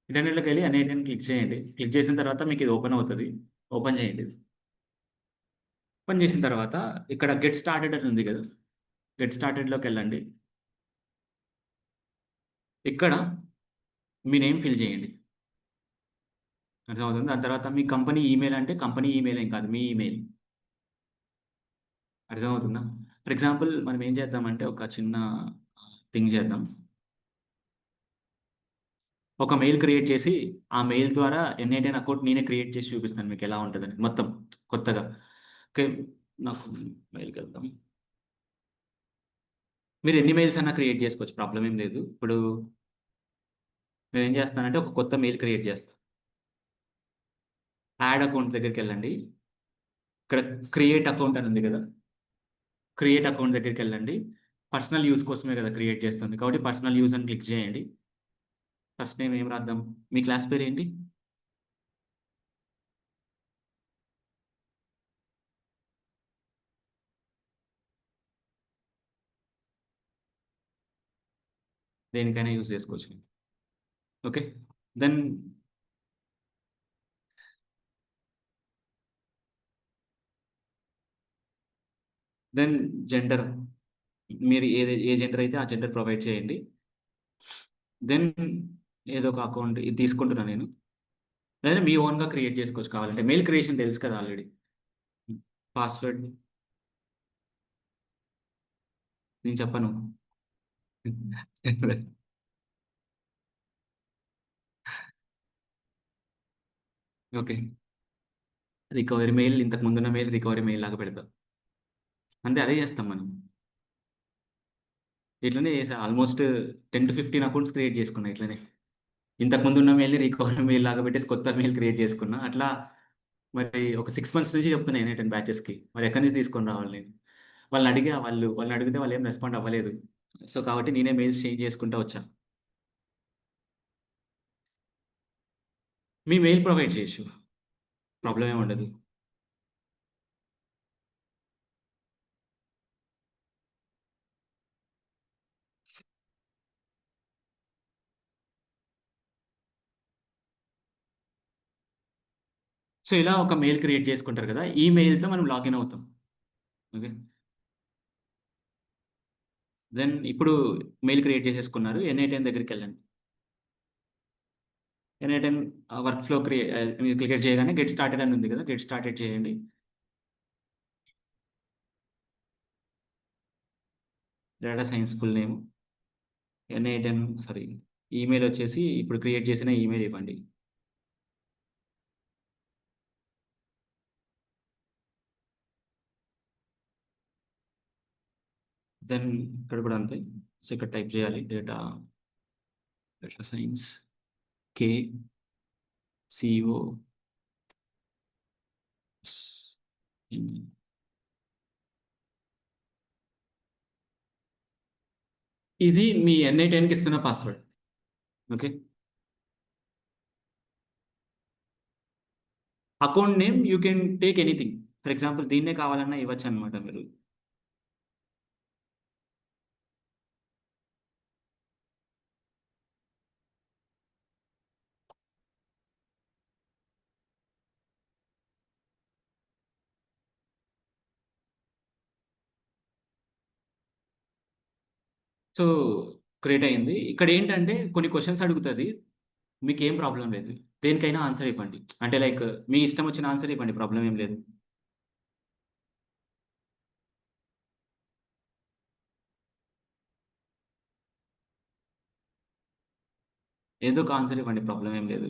ఇంటర్నెట్‌లోకెళ్ళి ఎన్‌ఐటెన్ క్లిక్ చేయండి. క్లిక్ చేసిన తర్వాత మీకిది ఓపెన్ అవుతది. ఓపెన్ చేయండి. ఓపెన్ చేసిన తర్వాత ఇక్కడ గెట్ స్టార్టెడ్ అని ఉంది కదా! గెట్ స్టార్టెడ్‌లోకెళ్ళండి. ఇక్కడ మీ నేమ్ ఫిల్ చేయండి. అర్థమవుతుందా? దాని తర్వాత మీ కంపెనీ ఈమెయిల్ అంటే కంపెనీ ఈమెయిల్ ఏం కాదు. మీ ఈమెయిల్. అర్థమవుతుందా? ఫర్ ఎగ్జాంపుల్ మనం ఏం చేద్దామంటే ఒక చిన్న థింగ్ చేద్దాం. ఒక మెయిల్ క్రియేట్ చేసి, ఆ మెయిల్ ద్వారా ఎన్‌ఐటీఎన్ అకౌంట్ నేనే క్రియేట్ చేసి చూపిస్తాను మీకెలా ఉంటదని. మొత్తం కొత్తగా. ఓకే. నాకు మెయిల్‌కెళ్దాం. మీరు ఎన్ని మెయిల్స్ అన్నా క్రియేట్ చేసుకోవచ్చు. ప్రాబ్లమ్ ఏం లేదు. ఇప్పుడు నేనేం చేస్తానంటే ఒక కొత్త మెయిల్ క్రియేట్ చేస్తా. యాడ్ అకౌంట్ దగ్గరికెళ్ళండి. ఇక్కడ క్రియేట్ అకౌంట్ అని ఉంది కదా! క్రియేట్ అకౌంట్ దగ్గరికెళ్ళండి. పర్సనల్ యూజ్ కోసమే కదా క్రియేట్ చేస్తుంది. కాబట్టి పర్సనల్ యూజ్ అని క్లిక్ చేయండి. ఫస్ట్ నేమ్ ఏం రాద్దాం? మీ క్లాస్ పేరేంటి? దేనికైనా యూజ్ చేసుకోవచ్చు. ఓకే. దెన్ దెన్ జెండర్ మీరు ఏ జెండర్ అయితే ఆ జెండర్ ప్రొవైడ్ చేయండి. దెన్ ఏదో ఒక అకౌంట్ ఇది తీసుకుంటున్నా నేను. లేదా మీ ఓన్‌గా క్రియేట్ చేసుకోవచ్చు కావాలంటే. మెయిల్ క్రియేషన్ తెలుసు కదా ఆల్రెడీ. పాస్వర్డ్ నేను చెప్పను. ఓకే. రికవరీ మెయిల్ ఇంతకు ముందున్న మెయిల్ రికవరీ మెయిల్ లాగా పెడతా. అంతే అదే చేస్తాం మనం. ఇట్లనే చేశా. ఆల్‌మోస్ట్ 10-15 అకౌంట్స్ క్రియేట్ చేసుకున్నా ఇట్లనే. ఇంతకు ముందున్న మెయిల్‌ని రికవరీ మెయిల్ లాగా పెట్టేసి కొత్త మెయిల్ క్రియేట్ చేసుకున్నా. అట్లా మరి ఒక 6 మంత్స్ నుంచి చెప్తున్నా ఎన్‌ఐటెన్ బ్యాచెస్‌కి. మరి ఎక్కడి నుంచి తీసుకొని రావాలి నేను? వాళ్ళని అడిగితే వాళ్ళేం రెస్పాండ్ అవ్వలేదు. సో, కాబట్టి నేనే మెయిల్స్ చేంజ్ చేసుకుంటా వచ్చా. మీ మెయిల్ ప్రొవైడ్ చేయొచ్చు. ప్రాబ్లమ్ ఏమి ఉండదు. సో, ఇలా ఒక మెయిల్ క్రియేట్ చేసుకుంటారు కదా! ఈ మెయిల్‌తో మనం లాగిన్ అవుతాం. ఓకే. దెన్ ఇప్పుడు మెయిల్ క్రియేట్ చేసేసుకున్నారు. ఎన్‌ఐటెన్ దగ్గరికెళ్ళండి. ఎన్‌ఐటెన్ వర్క్ ఫ్లో మీరు క్లిక్ చేయగానే గెట్ స్టార్టెడ్ అని ఉంది కదా! గెట్ స్టార్టెడ్ చేయండి. డేటా సైన్స్ ఫుల్ నేమ్ ఎన్‌ఐటెన్ సారీ ఈమెయిల్ వచ్చేసి ఇప్పుడు క్రియేట్ చేసిన ఈమెయిల్ ఇవ్వండి. దెన్ ఇక్కడ కూడా అంతే. సో, ఇక్కడ టైప్ చేయాలి డేటా సైన్స్ కేసీఓ ఇది మీ ఎన్‌ఐ-10కి ఇస్తున్న password. Okay. Account name you can take anything. For example దీన్నే కావాలన్నా ఇవ్వచ్చనమాట మీరు. సో, క్రియేట్ అయింది. ఇక్కడేంటంటే కొన్ని క్వెషన్స్ అడుగుతది. మీకేం ప్రాబ్లమ్ లేదు. దేనికైనా ఆన్సర్ ఇవ్వండి. అంటే లైక్ మీ ఇష్టం వచ్చిన ఆన్సర్ ఇవ్వండి. ప్రాబ్లమ్ ఏం లేదు. ఏదో ఒక ఆన్సర్ ఇవ్వండి. ప్రాబ్లమ్ ఏం లేదు.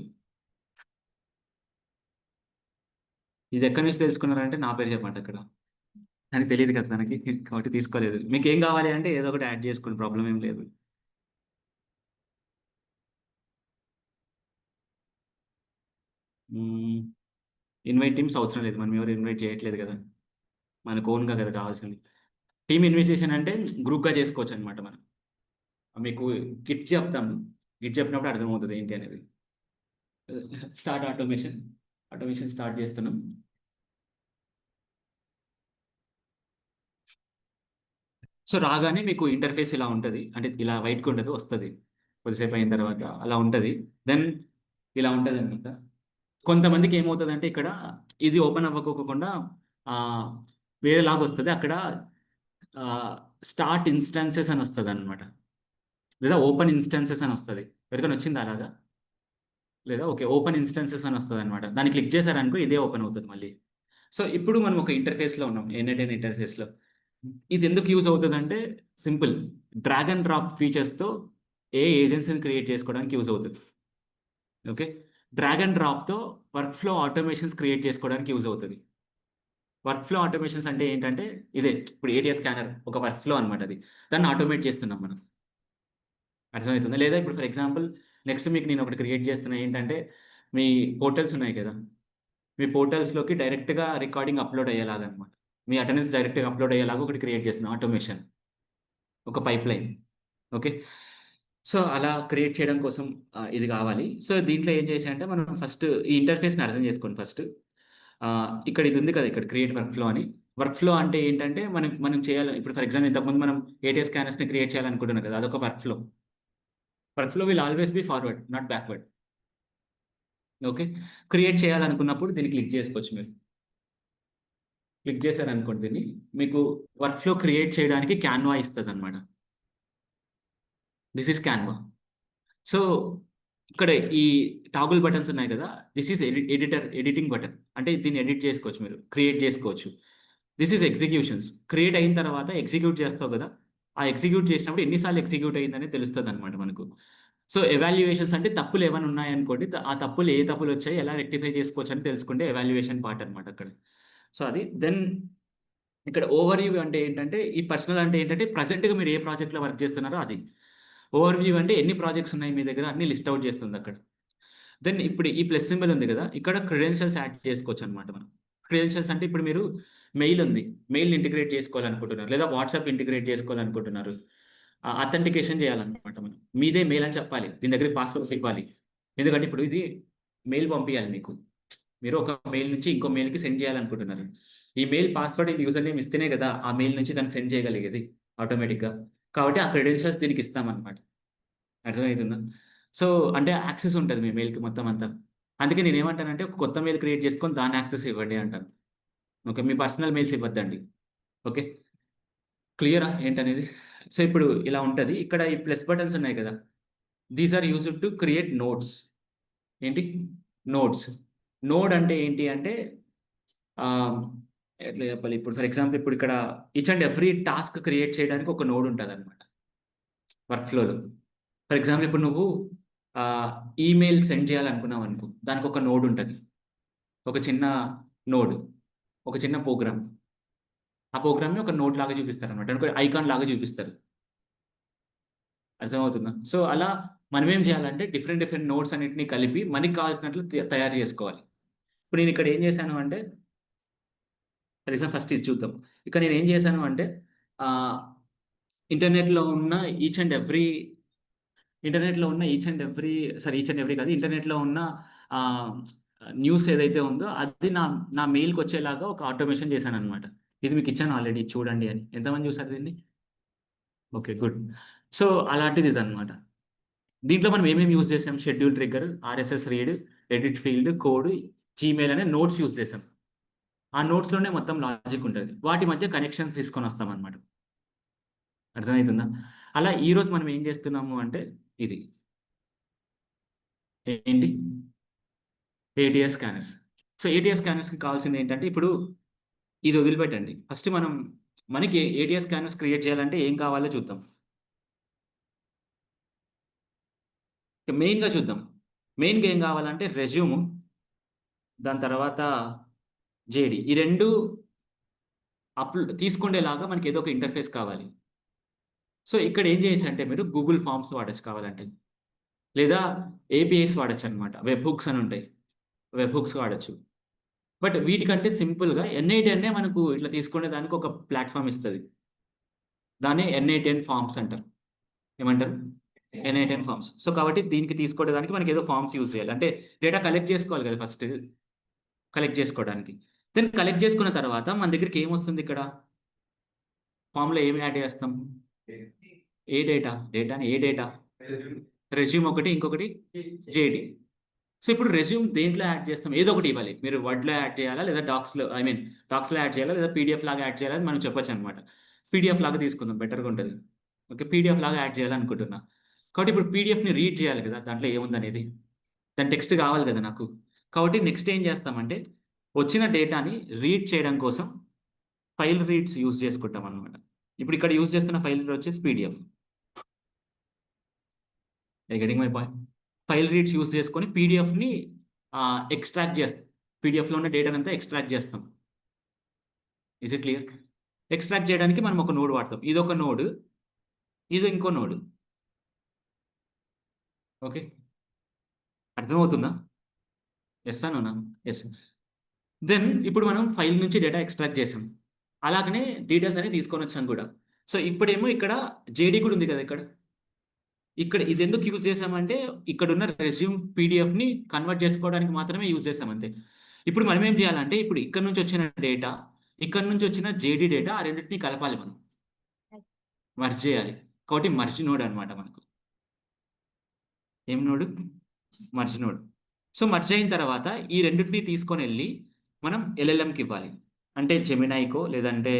ఇది ఎక్కడి నుంచి తెలుసుకున్నారంటే నా పేరు చెప్పండి అక్కడ. అని తెలియదు కదా తనకి. కాబట్టి తీసుకోలేదు. మీకేం కావాలి అంటే ఏదో ఒకటి యాడ్ చేసుకోండి, ప్రాబ్లమ్ ఏం లేదు. హ్మ్. ఇన్వైట్ టీమ్స్ అవసరం లేదు. మనం ఎవరు ఇన్వైట్ చేయట్లేదు కదా! మనకు ఓన్‌గా కదా కావాల్సింది. టీమ్ ఇన్విటేషన్ అంటే గ్రూప్‌గా చేసుకోవచ్చనమాట మనం. మీకు గిట్ చెప్తాము. గిట్ చెప్పినప్పుడు అర్థమవుతది ఏంటి అనేది. Start automation. ఆటోమేషన్ స్టార్ట్ చేస్తున్నాం. సో, రాగానే మీకు ఇంటర్ఫేస్ ఇలా ఉంటది. అంటే ఇలా వైట్‌గా ఉండదు, వస్తది. కొద్దిసేపు అయిన తర్వాత అలా ఉంటది. దెన్ ఇలా ఉంటదనమాట. కొంతమందికి ఏమవుతదంటే ఇక్కడ ఇది ఓపెన్ అవ్వకోకుండా ఆహ్, వేరేలాగొస్తది. అక్కడ స్టార్ట్ ఇన్‌స్టాన్సెస్ అని వస్తదనమాట. లేదా ఓపెన్ ఇన్‌స్టాన్సెస్ అని వస్తది. ఎవరికైనా వచ్చిందా అలాగా? లేదా? ఓకే. ఓపెన్ ఇన్‌స్టాన్సెస్ అని వస్తదనమాట. దాన్ని క్లిక్ చేశారనుకో ఇదే ఓపెన్ అవుతది మళ్ళీ. సో, ఇప్పుడు మనం ఒక ఇంటర్ఫేస్‌లో ఉన్నాం. ఎన్8 ఇంటర్ఫేస్‌లో. ఇది ఎందుకు యూజ్ అవుతదంటే సింపుల్. డ్రాగ్ అండ్ డ్రాప్ ఫీచర్స్‌తో ఏజెన్సీని క్రియేట్ చేసుకోవడానికి యూజ్ అవుతది. ఓకే. డ్రాగ్ అండ్ డ్రాప్‌తో వర్క్ ఫ్లో ఆటోమేషన్స్ క్రియేట్ చేసుకోవడానికి యూజ్ అవుతది. వర్క్ ఫ్లో ఆటోమేషన్స్ అంటే ఏంటంటే ఇదే. ఇప్పుడు ఏటీఎస్ స్కానర్ ఒక వర్క్ ఫ్లో అనమాట అది. దాన్ని ఆటోమేట్ చేస్తున్నాం మనం. అర్థమవుతుందా? లేదా ఇప్పుడు ఫర్ ఎగ్జాంపుల్ నెక్స్ట్ మీకు నేనొకటి క్రియేట్ చేస్తున్నా ఏంటంటే మీ పోర్టల్స్ ఉన్నాయి కదా! మీ పోర్టల్స్‌లోకి డైరెక్ట్‌గా రికార్డింగ్ అప్‌లోడ్ అయ్యేలాగనమాట. మీ అటెండెన్స్ డైరెక్ట్‌గా అప్‌లోడ్ అయ్యేలాగా ఒకటి క్రియేట్ చేస్తున్నా ఆటోమేషన్. ఒక పైప్‌లైన్. ఓకే. సో, అలా క్రియేట్ చేయడం కోసం ఇది కావాలి. సో, దీంట్లో ఏం చేశానంటే మనం ఫస్ట్ ఈ ఇంటర్ఫేస్‌ని అర్థం చేసుకోండి ఫస్ట్. ఇక్కడ ఇది ఉంది కదా! ఇక్కడ క్రియేట్ వర్క్ ఫ్లో అని. వర్క్ ఫ్లో అంటే ఏంటంటే మనం మనం చేయాలి ఇప్పుడు ఫర్ ఎగ్జాంపుల్ ఇంతకుముందు మనం ఏటీఎస్ స్కానర్స్‌ని క్రియేట్ చేయాలనుకుంటున్నాం కదా! అదొక workflow. Workflow will always be forward not backward. Okay. Create చేయాలనుకున్నప్పుడు దీన్ని క్లిక్ చేసుకోవచ్చు మీరు. క్లిక్ చేశారనుకోండి దీన్ని, మీకు వర్క్ ఫ్లో క్రియేట్ చేయడానికి క్యాన్వా ఇస్తదనమాట. This is canvas. సో, ఇక్కడ ఈ టాగుల్ బటన్స్ ఉన్నాయి కదా! This is editing button. అంటే దీన్ని ఎడిట్ చేసుకోవచ్చు మీరు. క్రియేట్ చేసుకోవచ్చు. This is executions. క్రియేట్ అయిన తర్వాత ఎగ్జిక్యూట్ చేస్తావు కదా! ఆ ఎగ్జిక్యూట్ చేసినప్పుడు ఎన్ని సార్లు ఎగ్జిక్యూట్ అయిందనేది తెలుస్తదనమాట మనకు. సో, ఎవాల్యుయేషన్స్ అంటే తప్పులేమైనా ఉన్నాయనుకోండి, ఆ తప్పులు ఏ తప్పులొచ్చాయి, ఎలా రెక్టిఫై చేసుకోవచ్చని తెలుసుకుంటే ఎవాల్యుయేషన్ పార్ట్ అనమాట అక్కడ. సో, అది. దెన్ ఇక్కడ ఓవర్‌వ్యూ అంటే ఏంటంటే, ఈ పర్సనల్ అంటే ఏంటంటే, ప్రెజెంట్‌గా మీరు ఏ ప్రాజెక్ట్‌లో వర్క్ చేస్తున్నారో అది. ఓవర్‌వ్యూ అంటే ఎన్ని ప్రాజెక్ట్స్ ఉన్నాయి మీ దగ్గర అన్నీ లిస్ట్ ఔట్ చేస్తుందక్కడ. దెన్ ఇప్పుడు ఈ ప్లస్ సింబల్ ఉంది గదా! ఇక్కడ క్రెడెన్షియల్స్ యాడ్ చేసుకోవచ్చనమాట మనం. క్రెడెన్షియల్స్ అంటే ఇప్పుడు మీరు మెయిల్ ఉంది. మెయిల్‌ని ఇంటిగ్రేట్ చేసుకోవాలనుకుంటున్నారు. లేదా వాట్సాప్ ఇంటిగ్రేట్ చేసుకోవాలనుకుంటున్నారు. అథెంటికేషన్ చేయాలనమాట మనం. మీదే మెయిల్ అని చెప్పాలి. దీని దగ్గర పాస్‌వర్డ్స్ ఇవ్వాలి. ఎందుకంటే ఇప్పుడు ఇది మెయిల్ పంపియాలి మీకు. మీరు ఒక మెయిల్ నుంచి ఇంకో మెయిల్‌కి సెండ్ చేయాలనుకుంటున్నారు. ఈ మెయిల్ పాస్‌వర్డ్, యూజర్ నేమ్ ఇస్తేనే గదా! ఆ మెయిల్ నుంచి దాన్ని సెండ్ చేయగలిగేది ఆటోమేటిక్‌గా. కాబట్టి ఆ క్రెడెన్షియల్స్ దీనికి ఇస్తామనమాట. అర్థమైతుందా? సో, అంటే యాక్సెస్ ఉంటది మీ మెయిల్‌కి మొత్తం అంతా. అందుకే నేనేమంటానంటే ఒక కొత్త మెయిల్ క్రియేట్ చేసుకొని దాన్ని యాక్సెస్ ఇవ్వండి అంటాను. ఓకే. మీ పర్సనల్ మెయిల్స్ ఇవ్వద్దండి. ఓకే. క్లియరా ఏంటనేది? సో, ఇప్పుడు ఇలా ఉంటది. ఇక్కడ ఈ ప్లస్ బటన్స్ ఉన్నాయి కదా! These are used to create notes. ఏంటి? నోట్స్. నోడ్ అంటే ఏంటి అంటే ఆహ్, ఎట్లా చెప్పాలి? ఇప్పుడు ఫర్ ఎగ్జాంపుల్ ఇప్పుడిక్కడ each and every task create చేయడానికి ఒక నోడ్ ఉంటదనమాట వర్క్ ఫ్లోలో. ఫర్ ఎగ్జాంపుల్ ఇప్పుడు నువ్వు ఆహ్, ఈమెయిల్ సెండ్ చేయాలనుకున్నావనుకో, దానికొక నోడ్ ఉంటది. ఒక చిన్న నోడ్. ఒక చిన్న ప్రోగ్రామ్. ఆ ప్రోగ్రామ్‌ని ఒక నోడ్ లాగా చూపిస్తారనమాట. ఒక ఐకాన్ లాగా చూపిస్తారు. అర్థమవుతుందా? సో, అలా మనమేం చేయాలంటే డిఫరెంట్, డిఫరెంట్ నోడ్స్ అన్నిటిని కలిపి మనకి కావాల్సినట్లు తయారు చేసుకోవాలి. ఇప్పుడు నేనిక్కడ ఏం చేశాను అంటే ఫర్ ఎగ్జాంపుల్ ఫస్ట్ ఇది చూద్దాం. ఇక్కడ నేనేం చేశాను అంటే ఆహ్, ఇంటర్నెట్‌లో ఉన్న ఈచ్ అండ్ ఎవ్రీ ఇంటర్నెట్‌లో ఉన్న each and every sorry each and every కాదు. ఇంటర్నెట్‌లో ఉన్న ఆహ్, న్యూస్ ఏదైతే ఉందో అది నా మెయిల్‌కొచ్చేలాగా ఒక ఆటోమేషన్ చేశాననమాట. ఇది మీకిచ్చాను ఆల్రెడీ చూడండి అని. ఎంతమంది చూసారు దీన్ని? ఓకే. గుడ్. సో, అలాంటిది ఇదనమాట. దీంట్లో మనం ఏమేమి యూజ్ చేసాం? Schedule trigger, RSS read, edit field, code, Gmail అనే నోట్స్ యూజ్ చేసాం. ఆ నోట్స్‌లోనే మొత్తం లాజిక్ ఉంటది. వాటి మధ్య కనెక్షన్స్ తీసుకొనొస్తామనమాట. అర్థమైతుందా? అలా ఈరోజు మనం ఏం చేస్తున్నాము అంటే ఇది. ఏంటి? ATS scanners. సో, ఏటీఎస్ స్కానర్స్‌కి కావాల్సిందేంటంటే, ఇప్పుడు ఇది వదిలిపెట్టండి. ఫస్ట్ మనం మనకి ఏటీఎస్ స్కానర్స్ క్రియేట్ చేయాలంటే ఏం కావాలో చూద్దాం. ఇక మెయిన్‌గా చూద్దాం. మెయిన్‌గా ఏం కావాలంటే రెజ్యూమ్, దాని తర్వాత జేడీ. ఈ 2 తీసుకుండేలాగా మనకి ఏదో ఒక ఇంటర్ఫేస్ కావాలి. సో ఇక్కడ ఏం చేయొచ్చు అంటే మీరు గూగుల్ ఫార్మ్స్ వాడొచ్చు కావాలంటే. లేదా ఏపీఐస్ వాడొచ్చు అనమాట. వెబ్ హుక్స్ అని ఉంటాయి. వెబ్ హుక్స్ వాడొచ్చు. బట్ వీటికంటే సింపుల్‌గా ఎన్8ఎన్ఏ మనకు ఇట్లా తీసుకునే దానికి ఒక ప్లాట్‌ఫార్మ్ ఇస్తది. దాన్నే ఎన్8ఎన్ ఫార్మ్స్ అంటారు. ఏమంటారు? ఎన్8ఎన్ ఫార్మ్స్. సో కాబట్టి దీనికి తీసుకోవడానికి మనకి ఏదో ఫార్మ్స్ యూజ్ చేయాలి. అంటే డేటా కలెక్ట్ చేసుకోవాలి కదా ఫస్ట్. కలెక్ట్ చేసుకోవడానికి. దెన్ కలెక్ట్ చేసుకున్న తర్వాత మన దగ్గరికి ఏమొస్తుంది ఇక్కడ? ఫార్మ్‌లో ఏమి యాడ్ చేస్తాం? ఏ డేటా? డేటాని ఏ డేటా? రెజ్యూమ్ ఒకటి, ఇంకొకటి జేడీ. సో, ఇప్పుడు రెజ్యూమ్ దేంట్లో యాడ్ చేస్తాం? ఏదో ఒకటి ఇవ్వాలి. మీరు వర్డ్‌లో యాడ్ చేయాలా? లేదా డాక్స్‌లో ఐ మీన్ డాక్స్‌లో యాడ్ చేయాలా? లేదా పీడీఎఫ్ లాగా యాడ్ చేయాలా? అని మనం చెప్పొచ్చనమాట. పీడీఎఫ్ లాగా తీసుకుందాం బెటర్‌గా ఉంటది. ఓకే. పీడీఎఫ్ లాగా యాడ్ చేయాలనుకుంటున్నా. కాబట్టి ఇప్పుడు పీడీఎఫ్‌ని రీడ్ చేయాలి కదా! దాంట్లో ఏముందనేది. దాని టెక్స్ట్ కావాలి కదా నాకు. కాబట్టి నెక్స్ట్ ఏం చేస్తామంటే, వచ్చిన డేటాని రీడ్ చేయడం కోసం ఫైల్ రీడ్స్ యూజ్ చేసుకుంటామనమాట. ఇప్పుడు ఇక్కడ యూజ్ చేస్తున్న ఫైల్ రీడ్ వచ్చేసి PDF. I getting my point? File reads use చేసుకొని పీడీఎఫ్‌ని ఎక్స్ట్రాక్ట్ చేస్తాం. పీడీఎఫ్‌లో ఉన్న డేటానంతా ఎక్స్ట్రాక్ట్ చేస్తాం. Is it clear? ఎక్స్ట్రాక్ట్ చేయడానికి మనం ఒక నోడ్ వాడతాం. ఇదొక నోడ్. ఇది ఇంకో నోడ్. ఓకే. అర్థమవుతుందా? యెస్సా? నోనా? యెస్. దెన్ ఇప్పుడు మనం ఫైల్ నుంచి డేటా ఎక్స్ట్రాక్ట్ చేసాం. అలాగనే డీటెయిల్స్ అన్ని తీసుకొనొచ్చాం గూడా. సో, ఇప్పుడేమో ఇక్కడ జేడీ కూడా ఉంది కదా! ఇక్కడ. ఇక్కడ ఇదెందుకు యూజ్ చేసామంటే, ఇక్కడున్న రెజ్యూమ్ పీడీఎఫ్‌ని కన్వర్ట్ చేసుకోవడానికి మాత్రమే యూజ్ చేసాం అంతే. ఇప్పుడు మనం ఏం చేయాలంటే, ఇప్పుడు ఇక్కడి నుంచి వచ్చిన డేటా, ఇక్కడి నుంచి వచ్చిన జేడీ డేటా ఆ రెండిటిని కలపాలి మనం. మెర్జ్ చేయాలి. కాబట్టి మెర్జ్ నోడ్ అన్నమాట మనకు. ఏం node? Merge node. So, merge అయిన తర్వాత ఈ రెండిటిని తీసుకొనెళ్ళి మనం ఎల్ఎల్ఎంకి ఇవ్వాలి. అంటే జెమినైకో లేదంటే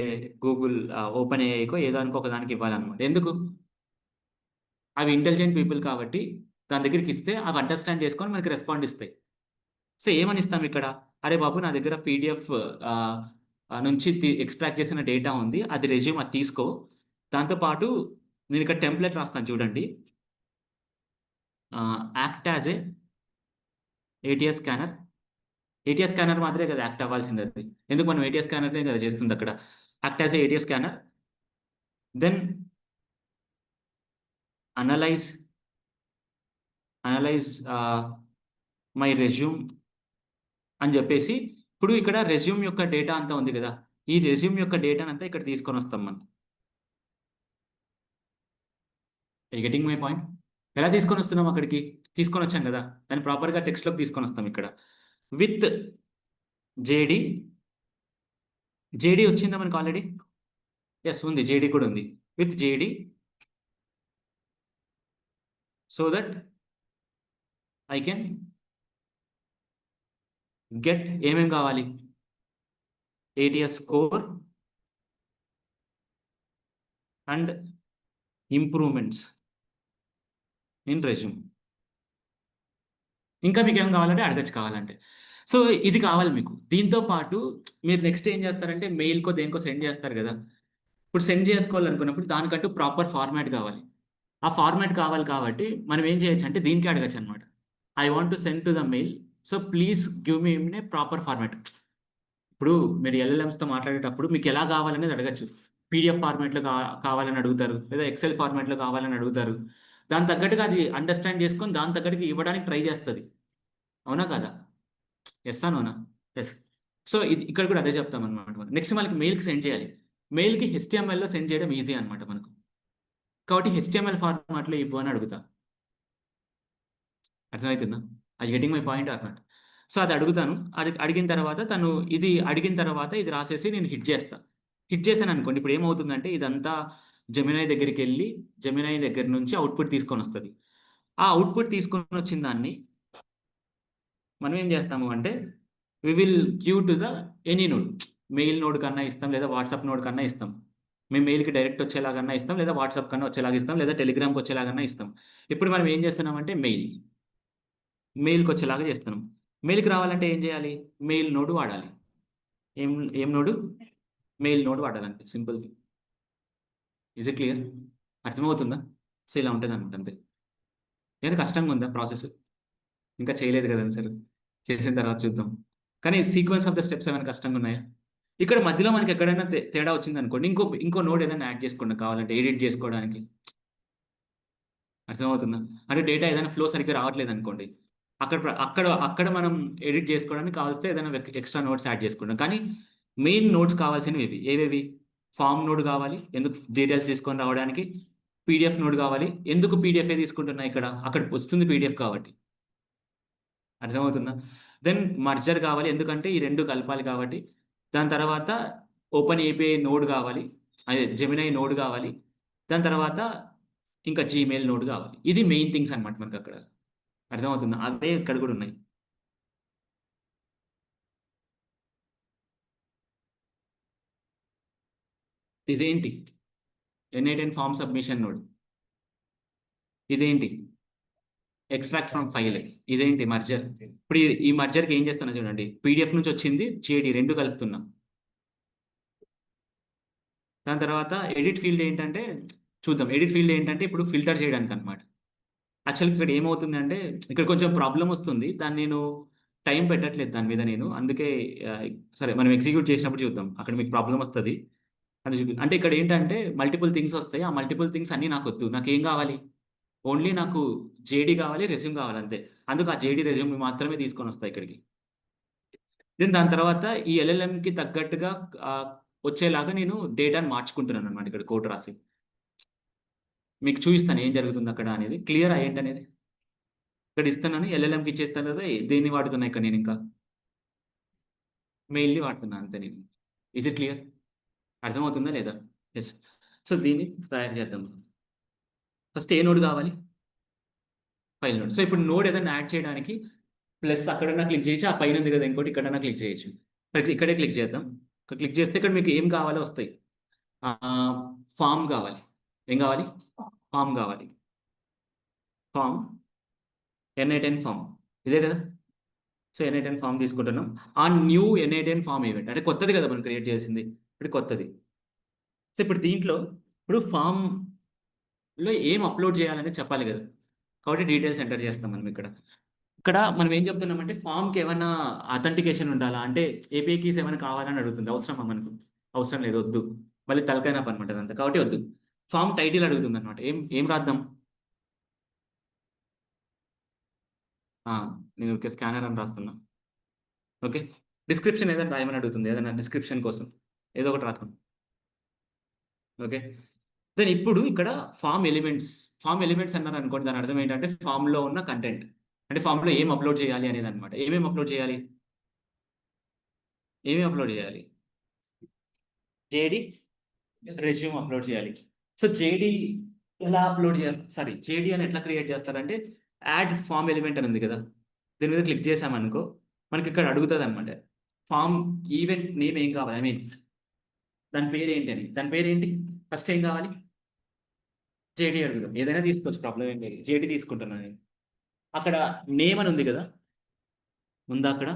గూగుల్ ఓపెన్ ఏఐకో ఏదో దానికో ఒక దానికి ఇవ్వాలన్నమాట. ఎందుకు? అవి ఇంటెలిజెంట్ పీపుల్ కాబట్టి దాని దగ్గరికిస్తే అవి అండర్‌స్టాండ్ చేసుకొని మనకి రెస్పాండ్ ఇస్తాయి. సో, ఏమని ఇస్తాం ఇక్కడ? అరే బాబు! నా దగ్గర పీడీఎఫ్ ఆహ్, నుంచి ఎక్స్ట్రాక్ట్ చేసిన డేటా ఉంది. అది రెజ్యూమ్ అది తీసుకో. దాంతో పాటు నేనిక్కడ టెంప్లేట్ రాస్తాను చూడండి. Act as a ATS scanner. ATS scanner మాత్రమే కదా యాక్ట్ అవ్వాల్సింది అది. ఎందుకు మనం ఏటీఎస్ స్కానర్‌నే కదా చేస్తుంది అక్కడ. Act as a ATS scanner. Then analyse analyse my resume అని జెప్పేసి, ఇప్పుడు ఇక్కడ రెజ్యూమ్ యొక్క డేటా అంతా ఉంది గదా! ఈ రెజ్యూమ్ యొక్క డేటానంతా ఇక్కడ తీసుకొనొస్తాం మనం. You getting my point? ఎలా తీసుకొనొస్తున్నాం అక్కడికి? తీసుకొనొచ్చాం గదా! దాన్ని ప్రాపర్‌గా టెక్స్ట్‌లోకి తీసుకొనొస్తాం ఇక్కడ. With JD. జేడీ వచ్చిందా మనకు ఆల్రెడీ? యెస్ ఉంది. జేడీ కూడా ఉంది. With JD so that I can get ఏమేం కావాలి? ATS score and improvements in resume. ఇంకా మీకేం కావాలంటే అడగొచ్చు కావాలంటే. సో, ఇది కావాలి మీకు. దీంతో పాటు మీరు నెక్స్ట్ ఏం చేస్తారంటే మెయిల్‌కో, దేనికో సెండ్ చేస్తారు గదా! ఇప్పుడు సెండ్ చేసుకోవాలనుకున్నప్పుడు దానికంటూ ప్రాపర్ ఫార్మాట్ కావాలి. ఆ ఫార్మాట్ కావాలి కాబట్టి మనం ఏం చేయొచ్చంటే దీనికే అడగొచ్చనమాట. I want to send to the mail. So, please give me in a proper format. ఇప్పుడు మీరు ఎల్ఎల్ఎమ్స్‌తో మాట్లాడేటప్పుడు మీకెలా కావాలనేది అడగొచ్చు. పీడీఎఫ్ ఫార్మాట్‌లో కావాలని అడుగుతారు. లేదా ఎక్సెల్ ఫార్మాట్‌లో కావాలని అడుగుతారు. దానికి తగ్గట్టుగా అది అండర్‌స్టాండ్ చేసుకొని దానికి తగ్గట్టుగా ఇవ్వడానికి ట్రై చేస్తది. అవునా? కాదా? యెస్సా? నోనా? యెస్. సో, ఇది ఇక్కడ కూడా అదే చెప్తామనమాట మనం. నెక్స్ట్ మనకి మెయిల్‌కి సెండ్ చేయాలి. మెయిల్‌కి హెచ్‌టీఎంఎల్‌లో సెండ్ చేయడం ఈజీ అనమాట మనకు. కాబట్టి హెచ్‌టీఎంఎల్ ఫార్మాట్‌లో ఇవ్వు అని అడుగుతా. అర్థమైతుందా? Are you getting my point or not? So, అది అడుగుతాను. అడిగిన తర్వాత తను ఇది అడిగిన తర్వాత ఇది రాసేసి నేను హిట్ చేస్తా. హిట్ చేశాననుకోండి ఇప్పుడు ఏమవుతుందంటే ఇదంతా జెమినై దగ్గరికెళ్ళి జెమినై దగ్గర నుంచి ఔట్‌పుట్ తీసుకొనొస్తది. ఆ ఔట్‌పుట్ తీసుకొనొచ్చిన దాన్ని మనం ఏం చేస్తాము అంటే, we will give to the any node. Mail node కన్నా ఇస్తాం, లేదా వాట్సాప్ నోడ్ కన్నా ఇస్తాం. మేము మెయిల్‌కి డైరెక్ట్ వచ్చేలాగన్నా ఇస్తాం, లేదా వాట్సాప్ కన్నా వచ్చేలాగా ఇస్తాం, లేదా టెలిగ్రామ్‌కి వచ్చేలాగన్నా ఇస్తాం. ఇప్పుడు మనం ఏం చేస్తున్నామంటే మెయిల్‌కొచ్చేలాగా చేస్తున్నాం. మెయిల్‌కి రావాలంటే ఏం చేయాలి? మెయిల్ నోడ్ వాడాలి. ఏం ఏం నోడు? మెయిల్ నోడ్ వాడాలంతే simple thing. Is it clear? అర్థమవుతుందా? సో, ఇలా ఉంటదనమాట అంతే. ఏమైనా కష్టంగా ఉందా ప్రాసెస్? ఇంకా చేయలేదు కదా! సరే. చేసిన తర్వాత చూద్దాం. కానీ సీక్వెన్స్ ఆఫ్ ద స్టెప్స్ ఏమైనా కష్టంగున్నాయా? ఇక్కడ మధ్యలో మనకి ఎక్కడైనా తేడా వచ్చిందనుకోండి, ఇంకో నోడ్ ఏదైనా యాడ్ చేసుకుంటాం కావాలంటే ఎడిట్ చేసుకోవడానికి. అర్థమవుతుందా? అంటే డేటా ఏదైనా ఫ్లో సరిగ్గా రావట్లేదనుకోండి, అక్కడ మనం ఎడిట్ చేసుకోవడానికి కావాల్స్తే ఏదైనా ఎక్స్‌ట్రా నోట్స్ యాడ్ చేసుకుంటాం. కానీ మెయిన్ నోట్స్ కావాల్సినవి ఇవి. ఏవేవి? ఫార్మ్ నోడ్ కావాలి. ఎందుకు డీటెయిల్స్ తీసుకొని రావడానికి. పీడీఎఫ్ నోడ్ కావాలి. ఎందుకు పీడీఎఫే తీసుకుంటున్నా ఇక్కడ? అక్కడ వస్తుంది పీడీఎఫ్ కాబట్టి. అర్థమవుతుందా? దెన్ మర్జర్ కావాలి. ఎందుకంటే ఈ 2 కలపాలి కాబట్టి. దాని తర్వాత ఓపెన్ ఏపీఐ నోడ్ కావాలి. అదే జెమినై నోడ్ కావాలి. దాని తర్వాత ఇంకా జీమెయిల్ నోడ్ కావాలి. ఇది మెయిన్ థింగ్స్ అన్నమాట మనకక్కడ. అర్థమవుతుందా? అవే ఇక్కడ కూడా ఉన్నాయి. ఇదేంటి? ఎన్8ఎన్ ఫార్మ్ సబ్మిషన్ నోడ్. ఇదేంటి? Extract from file. ఇదేంటి? మర్జర్. ఇప్పుడు ఈ మర్జర్‌కి ఏం చేస్తున్నా చూడండి. పీడీఎఫ్ నుంచి వచ్చింది జేడీ 2 కలుపుతున్నా. దాని తర్వాత ఎడిట్ ఫీల్డ్ ఏంటంటే చూద్దాం. ఎడిట్ ఫీల్డ్ ఏంటంటే ఇప్పుడు ఫిల్టర్ చేయడానికన్నమాట. యాక్చువల్‌గా ఇక్కడ ఏమవుతుందంటే ఇక్కడ కొంచెం ప్రాబ్లమ్ వస్తుంది. దాన్ని నేను టైం పెట్టట్లేదు దాని మీద నేను. అందుకే ఆహ్, సరే మనం ఎగ్జిక్యూట్ చేసినప్పుడు చూద్దాం. అక్కడ మీకు ప్రాబ్లమ్ వస్తది. అది అంటే ఇక్కడ ఏంటంటే మల్టిపుల్ థింగ్స్ వస్తాయి. ఆ మల్టిపుల్ థింగ్స్ అన్నీ నాకొద్దు. నాకేం కావాలి? ఓన్లీ నాకు జేడీ కావాలి, రెజ్యూమ్ కావాలి అంతే. అందుకు ఆ జేడీ, రెజ్యూమ్ మాత్రమే తీసుకొనొస్తా ఇక్కడికి. దెన్ దాని తర్వాత ఈ ఎల్ఎల్ఎంకి తగ్గట్టుగా ఆహ్, వచ్చేలాగా నేను డేటాను మార్చుకుంటున్నానన్నమాట ఇక్కడ కోడ్ రాసి. మీకు చూయిస్తాను ఏం జరుగుతుందక్కడ అనేది. క్లియరా ఏంటనేది? ఇక్కడ ఇస్తున్నాను. ఎల్ఎల్ఎంకి ఇచ్చేస్తాను కదా! దేన్ని వాడుతున్నా ఇక్కడ నేనింకా? మెయిల్‌ని వాడుతున్నా అంతే నేను. Is it clear? అర్థమవుతుందా లేదా? యెస్. సో, దీన్ని తయారు చేద్దాం. ఫస్ట్ ఏ నోడ్ కావాలి? File node. సో, ఇప్పుడు నోడ్ ఏదైనా యాడ్ చేయడానికి ప్లస్ అక్కడన్నా క్లిక్ చేయొచ్చు. ఆ పైన ఉంది కదా! ఇంకోటి ఇక్కడన్నా క్లిక్ చేయొచ్చు. ఇక్కడే క్లిక్ చేద్దాం. ఇక్కడ క్లిక్ చేస్తే ఇక్కడ మీకు ఏం కావాలో వస్తాయి. ఆహ్, ఫార్మ్ కావాలి. ఏం కావాలి? ఫార్మ్ కావాలి. ఫార్మ్ ఎన్8ఎన్ ఫార్మ్. ఇదే కదా! సో, ఎన్8ఎన్ ఫార్మ్ తీసుకుంటున్నాం. ఆ న్యూ ఎన్8ఎన్ ఫార్మ్ ఈవెంట్ అంటే కొత్తది కదా! మనం క్రియేట్ చేయాల్సింది. ఇప్పుడు కొత్తది. సో, ఇప్పుడు దీంట్లో ఇప్పుడు ఫార్మ్‌లో ఏం అప్‌లోడ్ చేయాలనేది చెప్పాలి కదా! కాబట్టి డీటెయిల్స్ ఎంటర్ చేస్తాం మనం ఇక్కడ. ఇక్కడ మనం ఏం చెప్తున్నామంటే ఫార్మ్‌కి ఏమన్నా అథెంటికేషన్ ఉండాలా? అంటే ఏపీఐ కీస్ ఏమైనా కావాలని అడుగుతుంది. అవసరమా మనకు? అవసరం లేదు. వద్దు. మళ్ళీ తలకాయ నొప్పనమాట అదంతా. కాబట్టి వద్దు. ఫార్మ్ టైటిల్ అడుగుతుందనమాట. ఏం ఏం రాద్దాం? ఆ! నేను ఊరికే స్కానర్ అని రాస్తున్నా. ఓకే. డిస్క్రిప్షన్ ఏదైనా రాయమని అడుగుతుంది. ఏదైనా డిస్క్రిప్షన్ కోసం. ఏదో ఒకటి రాద్దాం. ఓకే. దెన్ ఇప్పుడు ఇక్కడ ఫార్మ్ ఎలిమెంట్స్, ఫార్మ్ ఎలిమెంట్స్ అన్నారనుకోండి దాని అర్థం ఏంటంటే ఫార్మ్‌లో ఉన్న కంటెంట్. అంటే ఫార్మ్‌లో ఏం అప్‌లోడ్ చేయాలి అనేదన్నమాట. ఏమేమి అప్‌లోడ్ చేయాలి? ఏమేమి అప్‌లోడ్ చేయాలి? జేడీ, రెజ్యూమ్ అప్‌లోడ్ చేయాలి. సో, జేడీ ఎలా అప్‌లోడ్ సారీ జేడీ అని ఎట్లా క్రియేట్ చేస్తారంటే యాడ్ ఫార్మ్ ఎలిమెంట్ అని ఉంది కదా! దీని మీద క్లిక్ చేశామనుకో మనకిక్కడ అడుగుతదన్నమాట. ఫార్మ్ ఈవెంట్ నేమ్ ఏం కావాలి? ఐ మీన్ దాని పేరేంటి అని. దాని పేరేంటి? ఫస్ట్ ఏం కావాలి? జేడీ అడుగుదాం. ఏదైనా తీసుకోవచ్చు ప్రాబ్లమ్ ఏం లేదు. జేడీ తీసుకుంటున్నాను నేను. అక్కడ నేమ్ అని ఉంది కదా! ఉందా అక్కడ?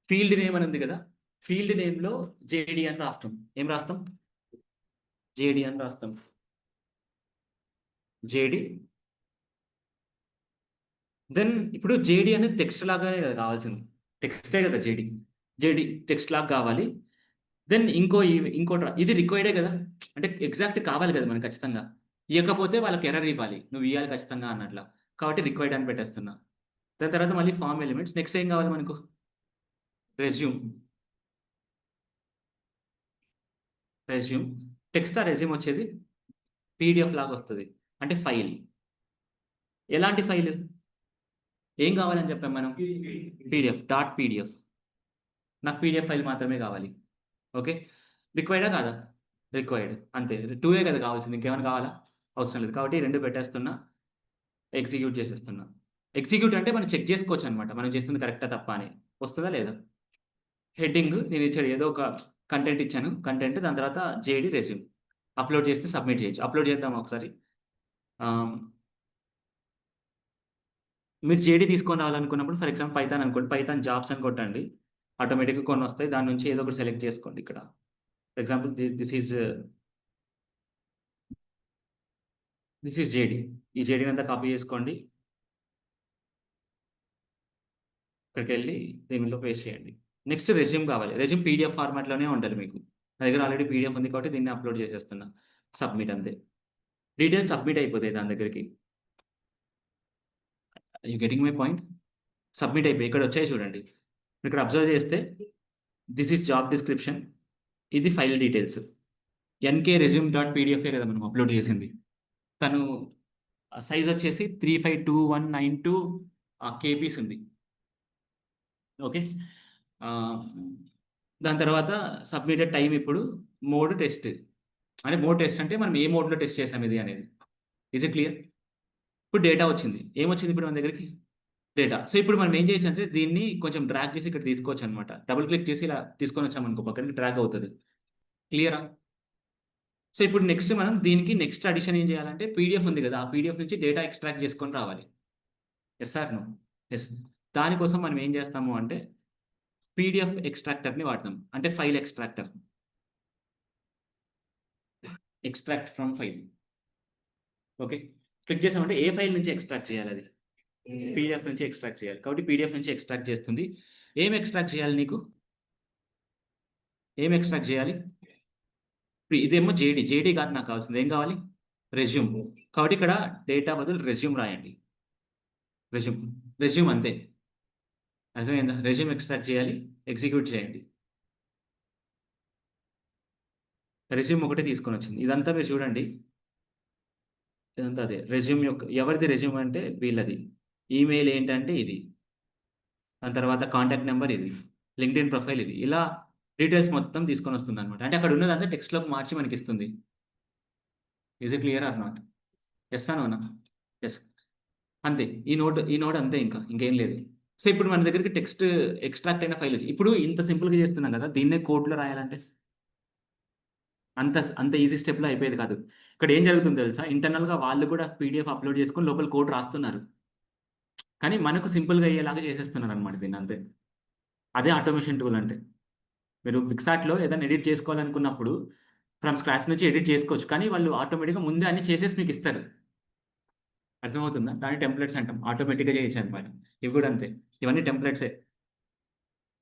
ఫీల్డ్ నేమ్ అని ఉంది కదా! ఫీల్డ్ నేమ్‌లో జేడీ అని రాస్తాం. ఏం రాస్తాం? జేడీ అని రాస్తాం. జేడీ దెన్ ఇప్పుడు జేడీ అనేది టెక్స్ట్ లాగానే కదా కావాల్సింది. టెక్స్టే కదా జేడీ. జేడీ టెక్స్ట్ లాగా కావాలి. దెన్ ఇంకోటి ఇది రిక్వైర్డే కదా! అంటే ఎగ్జాక్ట్ కావాలి కదా మనకు ఖచ్చితంగా. ఇయ్యకపోతే వాళ్ళకి ఎర్రర్ ఇవ్వాలి. నువ్వు ఇయ్యాలి ఖచ్చితంగా అన్నట్ల. కాబట్టి రిక్వైర్డ్ అని పెట్టేస్తున్నా. దాని తర్వాత మళ్ళీ ఫార్మ్ ఎలిమెంట్స్. నెక్స్ట్ ఏం కావాలి మనకు? రెజ్యూమ్. రెజ్యూమ్. టెక్స్టా రెజ్యూమ్ వచ్చేది? పీడీఎఫ్ లాగా వస్తది. అంటే ఫైల్. ఎలాంటి ఫైల్? ఏం కావాలని చెప్పాం మనం? పీడీఎఫ్. Dot PDF. నాకు పీడీఎఫ్ ఫైల్ మాత్రమే కావాలి. ఓకే. రిక్వైర్డా కాదా? రిక్వైర్డ్. అంతే. 2 కదా కావాల్సింది. ఇంకేమైనా కావాలా? అవసరం లేదు. కాబట్టి ఈ 2 పెట్టేస్తున్నా. ఎగ్జిక్యూట్ చేసేస్తున్నా. ఎగ్జిక్యూట్ అంటే మనం చెక్ చేసుకోవచ్చనమాట. మనం చేస్తుంది కరెక్టా? తప్పా అని. వస్తదా? లేదా? హెడ్డింగ్ నేను ఇచ్చాను ఏదో ఒక కంటెంట్ ఇచ్చాను. కంటెంట్ దాని తర్వాత జేడీ, రెజ్యూమ్. అప్‌లోడ్ చేస్తే సబ్మిట్ చేయొచ్చు. అప్‌లోడ్ చేద్దామా ఒకసారి? ఆహ్, మీరు జేడీ తీసుకొని రావాలనుకున్నప్పుడు ఫర్ ఎగ్జాంపుల్ పైథాన్ అనుకోండి. పైథాన్ జాబ్స్ అని కొట్టండి. ఆటోమేటిక్‌గా కొన్నొస్తాయి. దాని నుంచి ఏదో ఒకటి సెలెక్ట్ చేసుకోండి ఇక్కడ. For example this is JD. ఈ జేడీనంతా కాపీ చేసుకోండి. ఇక్కడికెళ్ళి దీనిలో పేస్ట్ చేయండి. నెక్స్ట్ రెజ్యూమ్ కావాలి. రెజ్యూమ్ పీడిఎఫ్ ఫార్మాట్‌లోనే ఉండాలి మీకు. నా దగ్గర ఆల్రెడీ పీడిఎఫ్ ఉంది కాబట్టి దీన్ని అప్‌లోడ్ చేసేస్తున్నా. సబ్మిట్ అంతే. డీటెయిల్స్ సబ్మిట్ అయిపోతాయి దాని దగ్గరికి. You getting my point? Submit అయిపోయి ఇక్కడ వచ్చాయి చూడండి. ఇక్కడ అబ్జర్వ్ చేస్తే దిస్ ఈస్ జాబ్ డిస్క్రిప్షన్. ఇది file details. NK resume dot పీడీఎఫే కదా మనం అప్‌లోడ్ చేసింది. తను సైజ్ వచ్చేసి 352192 కేబీస్ ఉంది. ఓకే. దాని తర్వాత సబ్మిటెడ్ టైమ్ ఇప్పుడు మోడ్ టెస్ట్. అంటే మోడ్ టెస్ట్ అంటే మనం ఏ మోడ్‌లో టెస్ట్ చేసాం ఇది అనేది. Is it clear? ఇప్పుడు డేటా వచ్చింది. ఏమొచ్చింది ఇప్పుడు మన దగ్గరికి? డేటా. సో, ఇప్పుడు మనం ఏం చేయొచ్చంటే దీన్ని కొంచెం డ్రాగ్ చేసి ఇక్కడ తీసుకోవచ్చనమాట. డబుల్ క్లిక్ చేసి ఇలా తీసుకొనొచ్చామనుకో పక్కనకి డ్రాగ్ అవుతది. క్లియరా? సో, ఇప్పుడు నెక్స్ట్ మనం దీనికి నెక్స్ట్ అడిషన్ ఏం చేయాలంటే పీడీఎఫ్ ఉంది కదా! ఆ పీడీఎఫ్ నుంచి డేటా ఎక్స్ట్రాక్ట్ చేసుకొని రావాలి. Yes or no? యెస్. దానికోసం మనం ఏం చేస్తాము అంటే పీడీఎఫ్ ఎక్స్ట్రాక్టర్‌ని వాడతాం. అంటే file extractor. Extract from file. Okay. Click చేసామంటే ఏ ఫైల్ నుంచి ఎక్స్ట్రాక్ట్ చేయాలది? పీడీఎఫ్ నుంచి ఎక్స్ట్రాక్ట్ చేయాలి. కాబట్టి పీడీఎఫ్ నుంచి ఎక్స్ట్రాక్ట్ చేస్తుంది. ఏం ఎక్స్ట్రాక్ట్ చేయాలి నీకు? ఏం ఎక్స్ట్రాక్ట్ చేయాలి? ఇప్పుడు ఇదేమో జేడీ. జేడీ కాదు నాకు కావాల్సింది. ఏం కావాలి? రెజ్యూమ్. కాబట్టి ఇక్కడ డేటా బదులు రెజ్యూమ్ రాయండి. రెజ్యూమ్. రెజ్యూమ్ అంతే. అర్థమైందా? రెజ్యూమ్ ఎక్స్ట్రాక్ట్ చేయాలి. ఎగ్జిక్యూట్ చేయండి. రెజ్యూమ్ ఒకటే తీసుకొనొచ్చింది. ఇదంతా మీరు చూడండి. ఇదంతా అదే. రెజ్యూమ్ యొక్క ఎవరిది రెజ్యూమ్ అంటే వీళ్ళది. ఈమెయిల్ ఏంటంటే ఇది. దాని తర్వాత కాంటాక్ట్ నంబర్ ఇది. లింక్డ్ఇన్ ప్రొఫైల్ ఇది. ఇలా డీటెయిల్స్ మొత్తం తీసుకొనొస్తుందనమాట. అంటే అక్కడ ఉన్నదంతా టెక్స్ట్‌లోకి మార్చి మనకిస్తుంది. Is it clear or not? యెస్సా? నోనా? యెస్. అంతే. ఈ నోడ్ అంతే ఇంకా. ఇంకేం లేదు. సో, ఇప్పుడు మన దగ్గరికి టెక్స్ట్ ఎక్స్ట్రాక్ట్ అయిన ఫైల్ ఇప్పుడు ఇంత సింపుల్‌గా చేస్తున్నాం కదా! దీన్నే కోడ్‌లో రాయాలంటే అంత ఈజీ స్టెప్‌లో అయిపోయేది కాదు. ఇక్కడ ఏం జరుగుతుందో తెలుసా? ఇంటర్నల్‌గా వాళ్ళు కూడా పీడీఎఫ్ అప్‌లోడ్ చేసుకొని లోపల కోడ్ రాస్తున్నారు. కానీ మనకు సింపుల్‌గా అయ్యేలాగా చేసేస్తున్నారనమాట దీన్నంతే. అదే ఆటోమేషన్ టూల్ అంటే. మీరు పిక్సార్ట్‌లో ఏదైనా ఎడిట్ చేసుకోవాలనుకున్నప్పుడు ఫ్రమ్ స్క్రాచ్ నుంచి ఎడిట్ చేసుకోవచ్చు. కానీ వాళ్ళు ఆటోమేటిక్‌గా ముందే అన్ని చేసేసి మీకిస్తారు. అర్థమవుతుందా? దాన్ని టెంప్లేట్స్ అంటాం. ఆటోమేటిక్‌గా చేయొచ్చనమాట. ఇవి కూడా అంతే. ఇవన్నీ టెంప్లేట్సే.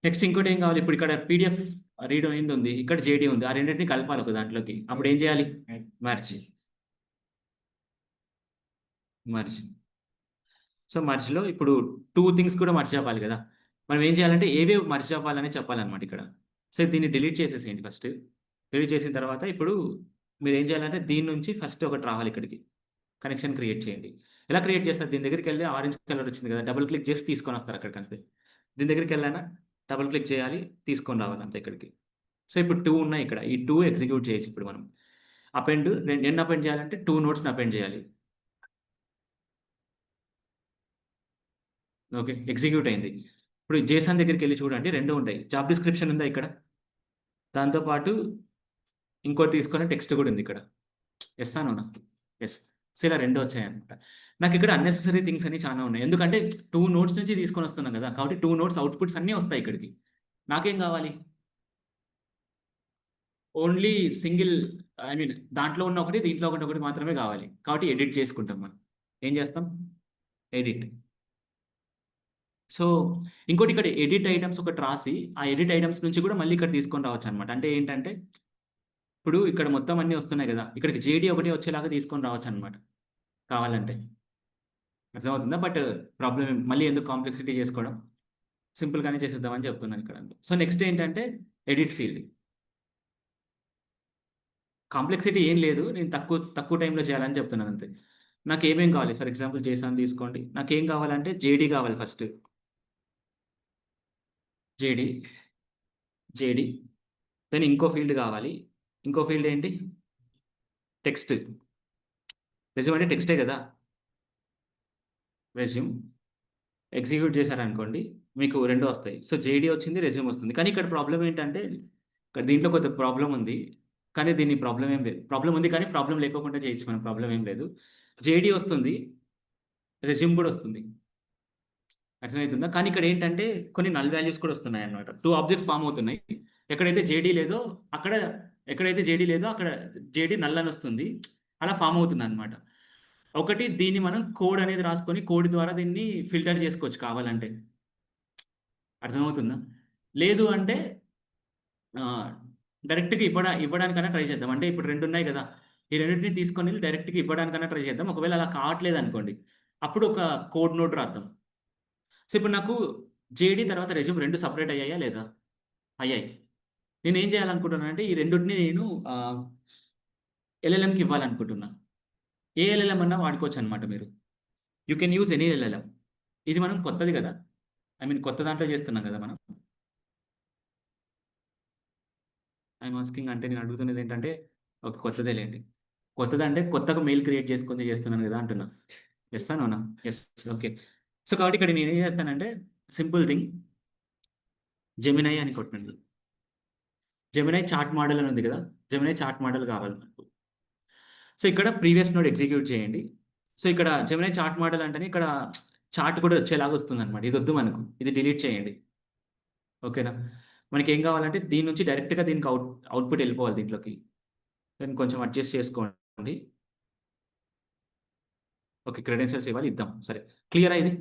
నెక్స్ట్ ఇంకోటేం కావాలి? ఇప్పుడు ఇక్కడ పీడీఎఫ్ రీడ్ అయింది ఉంది. ఇక్కడ జేడీ ఉంది. ఆ రెండిటిని కలపాలి ఒక దాంట్లోకి. అప్పుడు ఏం చేయాలి? మెర్జ్. మెర్జ్. సో, మెర్జ్‌లో ఇప్పుడు 2 థింగ్స్ కూడా మెర్జ్ అవ్వాలి గదా! మనం ఏం చేయాలంటే ఏవేవి మెర్జ్ అవ్వాలనే చెప్పాలన్నమాట ఇక్కడ. సో, దీన్ని డిలీట్ చేసేసేయండి ఫస్ట్. డిలీట్ చేసిన తర్వాత ఇప్పుడు మీరేం చేయాలంటే దీని నుంచి ఫస్ట్ ఒకటి రావాలి ఇక్కడికి. కనెక్షన్ క్రియేట్ చేయండి. ఎలా క్రియేట్ చేస్తారు? దీని దగ్గరికెళ్ళి ఆరెంజ్ కలర్ వచ్చింది కదా! డబుల్ క్లిక్ చేసి తీసుకొనొస్తారు అక్కడికంతే. దీని దగ్గరికెళ్ళానా డబుల్ క్లిక్ చేయాలి. తీసుకొని రావాలి అంతే ఇక్కడికి. సో, ఇప్పుడు 2 ఉన్నాయి ఇక్కడ. ఈ 2 ఎగ్జిక్యూట్ చేయొచ్చు ఇప్పుడు మనం. అపెండ్ ఎన్ని అపెండ్ చేయాలంటే 2 నోట్స్‌ని అపెండ్ చేయాలి. ఓకే. ఎగ్జిక్యూట్ అయింది. ఇప్పుడు జేసన్ దగ్గరికెళ్లి చూడండి 2 ఉంటాయి. జాబ్ డిస్క్రిప్షన్ ఉందా ఇక్కడ? దాంతో పాటు ఇంకోటి తీసుకొని టెక్స్ట్ కూడా ఉంది ఇక్కడ. యెస్సా? నోనా? యెస్. సో, ఇలా 2 వచ్చాయన్నమాట. నాకిక్కడ అన్నెసెసరీ థింగ్స్ అన్ని చానా ఉన్నాయి. ఎందుకంటే 2 నోట్స్ నుంచి తీసుకొనొస్తున్నాం గదా! కాబట్టి 2 నోట్స్ అవుట్‌పుట్స్ అన్నీ వస్తాయి ఇక్కడికి. నాకేం గావాలి? ఓన్లీ సింగిల్ ఐ మీన్ దాంట్లో ఉన్న ఒకటి, దీంట్లో ఒకటి మాత్రమే గావాలి. కాబట్టి ఎడిట్ చేసుకుంటాం మనం. ఏం చేస్తాం? ఎడిట్. సో, ఇంకోటి ఇక్కడ ఎడిట్ ఐటెమ్స్ ఒకటి రాసి, ఆ ఎడిట్ ఐటెమ్స్ నుంచి కూడా మళ్ళీ ఇక్కడ తీసుకొని రావచ్చనమాట. అంటే ఏంటంటే, ఇప్పుడు ఇక్కడ మొత్తం అన్నీ వస్తున్నాయి గదా! ఇక్కడికి జేడీ ఒకటే వచ్చేలాగా తీసుకొని రావచ్చనమాట కావాలంటే. అర్థమవుతుందా? బట్ ప్రాబ్లమ్ మళ్ళీ ఎందుకు కాంప్లెక్సిటీ చేసుకోవడం? సింపుల్‌గానే చేసేద్దామని చెప్తున్నాను ఇక్కడ. సో, నెక్స్ట్ ఏంటంటే ఎడిట్ ఫీల్డ్. కాంప్లెక్సిటీ ఏం లేదు. నేను తక్కువ తక్కువ టైమ్‌లో చేయాలని చెప్తున్నాను అంతే. నాకేమేం కావాలి? ఫర్ ఎగ్జాంపుల్ జేసన్ తీసుకోండి. నాకేం కావాలంటే జేడీ కావాలి ఫస్ట్. JD, JD. దెన్ ఇంకో ఫీల్డ్ కావాలి. ఇంకో ఫీల్డ్ ఏంటి? టెక్స్ట్. రెజ్యూమ్ అంటే టెక్స్టే కదా! రెజ్యూమ్. ఎగ్జిక్యూట్ చేశారనుకోండి. మీకు 2 వస్తాయి. సో, జేడీ వచ్చింది. రెజ్యూమ్ వస్తుంది. కానీ ఇక్కడ ప్రాబ్లమ్ ఏంటంటే, ఇక్కడ దీంట్లో కొద్దిగా ప్రాబ్లమ్ ఉంది. కానీ దీని ప్రాబ్లమ్ ఏం లేదు. ప్రాబ్లమ్ ఉంది కానీ ప్రాబ్లమ్ లేకోకుండా చేయొచ్చు మనం. ప్రాబ్లమ్ ఏం లేదు. జేడీ వస్తుంది. రెజ్యూమ్ కూడా వస్తుంది. అర్థమవుతుందా? కానీ ఇక్కడ ఏంటంటే కొన్ని నల్ వాల్యూస్ కూడా వస్తున్నాయన్నమాట. 2 ఆబ్జెక్ట్స్ ఫార్మ్ అవుతున్నాయి. ఎక్కడైతే జేడీ లేదో అక్కడ ఎక్కడైతే జేడీ లేదో అక్కడ జేడీ నల్ అని వస్తుంది. అలా ఫార్మ్ అవుతుందన్నమాట. ఒకటి దీన్ని మనం కోడ్ అనేది రాసుకొని కోడ్ ద్వారా దీన్ని ఫిల్టర్ చేసుకోవచ్చు కావాలంటే. అర్థమవుతుందా? లేదు అంటే డైరెక్ట్‌గా ఇవ్వడానికన్నా ట్రై చేద్దాం. అంటే ఇప్పుడు 2 ఉన్నాయి కదా! ఈ రెండిటిని తీసుకొని డైరెక్ట్‌గా ఇవ్వడానికన్నా ట్రై చేద్దాం. ఒకవేళ అలా కావట్లేదనుకోండి, అప్పుడు ఒక కోడ్ నోట్ రాద్దాం. సో, ఇప్పుడు నాకు జేడీ తర్వాత రెజ్యూమ్ 2 సెపరేట్ అయ్యాయా లేదా? అయ్యాయి. నేనేం చేయాలనుకుంటున్నానంటే ఈ రెండిటిని నేను ఎల్ఎల్ఎంకి ఇవ్వాలనుకుంటున్నా. ఏ ఎల్ఎల్ఎం అన్నా వాడుకోవచ్చనమాట మీరు. You can use any LLM. ఇది మనం కొత్తది గదా! ఐ మీన్ కొత్త దాంట్లో చేస్తున్నాం గదా మనం. ఐయామ్ ఆస్కింగ్ అంటే నేను అడుగుతున్నదేంటంటే ఓకే. కొత్తదేలెండి. కొత్తదంటే కొత్తగా మెయిల్ క్రియేట్ చేసుకొని చేస్తున్నాను గదా! అంటున్నా. యెస్సా? నోనా? యెస్. ఓకే. సో, కాబట్టి ఇక్కడ నేనేం చేస్తానంటే సింపుల్ థింగ్ జెమినై అని కొట్టండి. జెమినై చార్ట్ మోడల్ అని ఉంది గదా! జెమినై చార్ట్ మోడల్ కావాలి నాకు. సో, ఇక్కడ ప్రీవియస్ నోడ్ ఎగ్జిక్యూట్ చేయండి. సో, ఇక్కడ జెమినై చార్ట్ మోడల్ అంటేనే ఇక్కడ చార్ట్ కూడా వచ్చేలాగా వస్తుందన్నమాట. ఇదొద్దు మనకు. ఇది డిలీట్ చేయండి. ఓకేనా? మనకేం కావాలంటే దీని నుంచి డైరెక్ట్‌గా దీనికి అవుట్‌పుట్ ఎళ్ళిపోవాలి దీంట్లోకి. దాన్ని కొంచెం అడ్జస్ట్ చేసుకోండి. ఓకే. క్రెడెన్షియల్స్ ఇవ్వాలి ఇద్దాం. సరే. క్లియరా ఇది?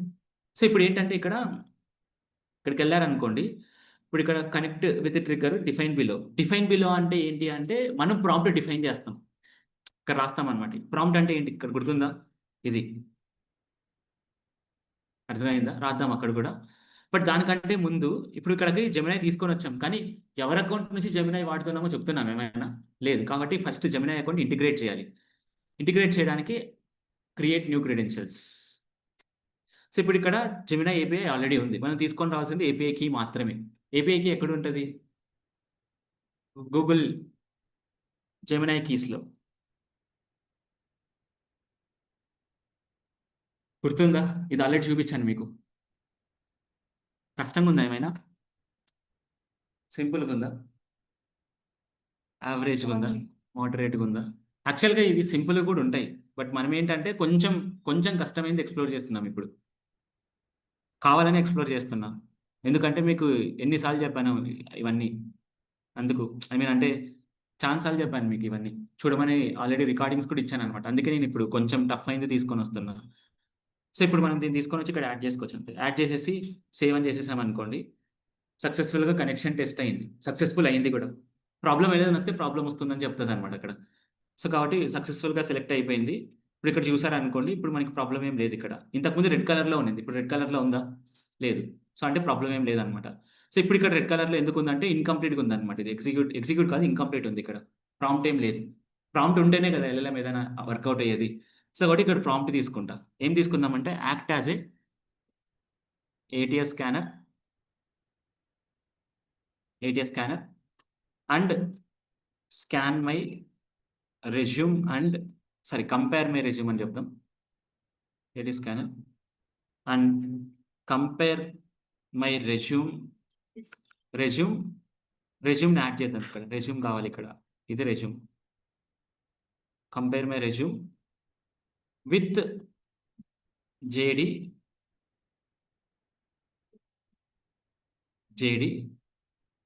సో, ఇప్పుడేంటంటే ఇక్కడికెళ్లారనుకోండి. ఇప్పుడిక్కడ connect with trigger define below. Define below అంటే ఏంటి అంటే మనం ప్రాంప్ట్ డిఫైన్ చేస్తాం. ఇక్కడ రాస్తామనమాట. ప్రాంప్ట్ అంటే ఏంటి? ఇక్కడ గుర్తుందా? ఇది. అర్థమైందా? రాద్దాం అక్కడ కూడా. బట్ దానికంటే ముందు ఇప్పుడు ఇక్కడికి జెమినై తీసుకొనొచ్చాం. కానీ ఎవరి అకౌంట్ నుంచి జెమినై వాడుతున్నామో చెప్తున్నామా ఏమైనా? లేదు. కాబట్టి ఫస్ట్ జెమినై అకౌంట్ ఇంటిగ్రేట్ చేయాలి. ఇంటిగ్రేట్ చేయడానికి క్రియేట్ న్యూ క్రెడెన్షియల్స్. సో, ఇప్పుడిక్కడ జెమినై ఏపీఐ ఆల్రెడీ ఉంది. మనం తీసుకొని రావాల్సింది ఏపీఐ కీ మాత్రమే. ఏపీఐ కీ ఎక్కడుంటది? గూగుల్ జెమినై కీస్‌లో. గుర్తుందా? ఇది ఆల్రెడీ చూపిచ్చాను మీకు. కష్టంగుందా ఏమైనా? సింపుల్‌గుందా? యావరేజ్‌గుందా? మోడరేట్‌గుందా? యాక్చువల్‌గా ఇవి సింపుల్‌గా కూడా ఉంటాయి. బట్ మనమేంటంటే కొంచెం కష్టమైనది ఎక్స్‌ప్లోర్ చేస్తున్నాం ఇప్పుడు. కావాలని ఎక్స్‌ప్లోర్ చేస్తున్నా. ఎందుకంటే మీకు ఎన్ని సార్లు చెప్పాను ఇవన్నీ. అందుకు. ఐ మీన్ అంటే చానా సార్లు చెప్పాను మీకివన్నీ. చూడమని ఆల్రెడీ రికార్డింగ్స్ కూడా ఇచ్చాననమాట. అందుకే నేనిప్పుడు కొంచెం టఫ్ అయింది తీసుకొనొస్తున్నా. సో, ఇప్పుడు మనం దీన్ని తీసుకొనొచ్చి ఇక్కడ యాడ్ చేసుకోవచ్చు అంతే. యాడ్ చేసేసి సేవ్ అని చేసేసామనుకోండి. సక్సెస్‌ఫుల్‌గా కనెక్షన్ టెస్ట్ అయింది. సక్సెస్‌ఫుల్ అయింది గూడా. ప్రాబ్లమ్ ఏదైనా వస్తే ప్రాబ్లమ్ వస్తుందని చెప్తదనమాట అక్కడ. సో, కాబట్టి సక్సెస్‌ఫుల్‌గా సెలెక్ట్ అయిపోయింది. ఇప్పుడు ఇక్కడ చూసారనుకోండి. ఇప్పుడు మనకి ప్రాబ్లమ్ ఏం లేదిక్కడ. ఇంతకుముందు రెడ్ కలర్‌లో ఉండింది. ఇప్పుడు రెడ్ కలర్‌లో ఉందా? లేదు. సో, అంటే ప్రాబ్లమ్ ఏం లేదనమాట. సో, ఇప్పుడు ఇక్కడ రెడ్ కలర్‌లో ఎందుకుందంటే ఇన్‌కంప్లీట్‌గా ఉందనమాట ఇది. ఎగ్జిక్యూట్ కాదు ఇన్‌కంప్లీట్ ఉంది ఇక్కడ. ప్రాంప్ట్ ఏం లేదు. ప్రాంప్ట్ ఉంటేనే కదా ఎల్ఎల్ఎం ఏదైనా వర్కౌట్ అయ్యేది. సో, కాబట్టి ఇక్కడ ప్రాంప్ట్ తీసుకుంటా. ఏం తీసుకుందామంటే act as a ATS scanner, ATS scanner and scan my resume and sorry compare my resume అని చెప్దాం. ATS scanner and compare my resume రెజ్యూమ్‌ని యాడ్ చేద్దాం ఇక్కడ. రెజ్యూమ్ కావాలి ఇక్కడ. ఇది resume. Compare my resume with JD JD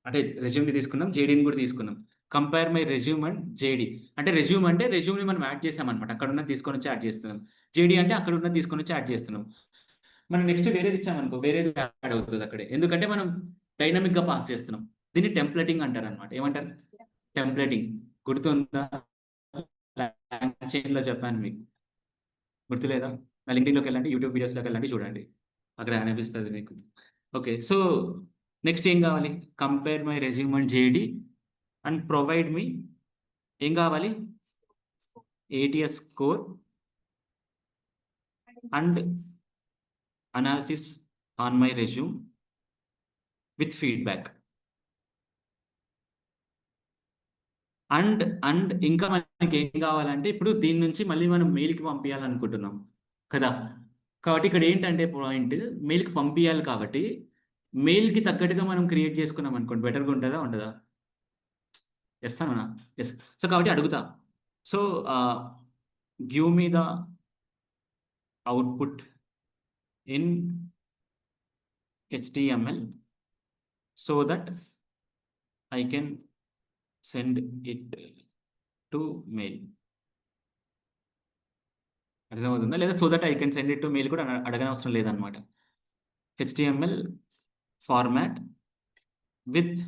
అంటే రెజ్యూమ్‌ని తీసుకున్నాం. జేడీని కూడా తీసుకున్నాం. Compare my resume and JD. అంటే రెజ్యూమ్ అంటే రెజ్యూమ్‌ని మనం యాడ్ చేసామన్నమాట. అక్కడున్నది తీసుకొనొచ్చి యాడ్ చేస్తున్నాం. జేడీ అంటే అక్కడున్నది తీసుకొనొచ్చి యాడ్ చేస్తున్నాం. మనం నెక్స్ట్ వేరేది ఇచ్చామనుకో వేరేది యాడ్ అవుతది అక్కడే. ఎందుకంటే మనం డైనమిక్‌గా పాస్ చేస్తున్నాం. దీన్ని టెంప్లేటింగ్ అంటారన్నమాట. ఏమంటారు? టెంప్లేటింగ్. గుర్తుందా? లాంగ్ చైన్‌లో చెప్పాను మీకు. గుర్తులేదా? నా లింక్డ్ఇన్‌లోకెళ్ళండి, యూట్యూబ్ వీడియోస్‌లోకెళ్ళండి చూడండి. అక్కడ కనిపిస్తది మీకు. ఓకే. సో, నెక్స్ట్ ఏం కావాలి? Compare my resume and JD and provide me ఏం కావాలి? ATS score and analysis on my resume with feedback. And ఇంకా మనకేం కావాలంటే ఇప్పుడు దీని నుంచి మళ్ళీ మనం మెయిల్‌కి పంపియాలనుకుంటున్నాం కదా! కాబట్టి ఇక్కడేంటంటే పాయింట్ మెయిల్‌కి పంపియాలి కాబట్టి మెయిల్‌కి తగ్గట్టుగా మనం క్రియేట్ చేసుకున్నామనుకోండి బెటర్‌గా ఉంటదా? ఉండదా? యెస్సా? నోనా? యెస్. సో, కాబట్టి అడుగుతా. సో, ఆహ్, give me the output in HTML so that I can send it to mail. అర్థమవుతుందా? లేదా so that I can send it to mail కూడా అడగనవసరం లేదనమాట. HTML format with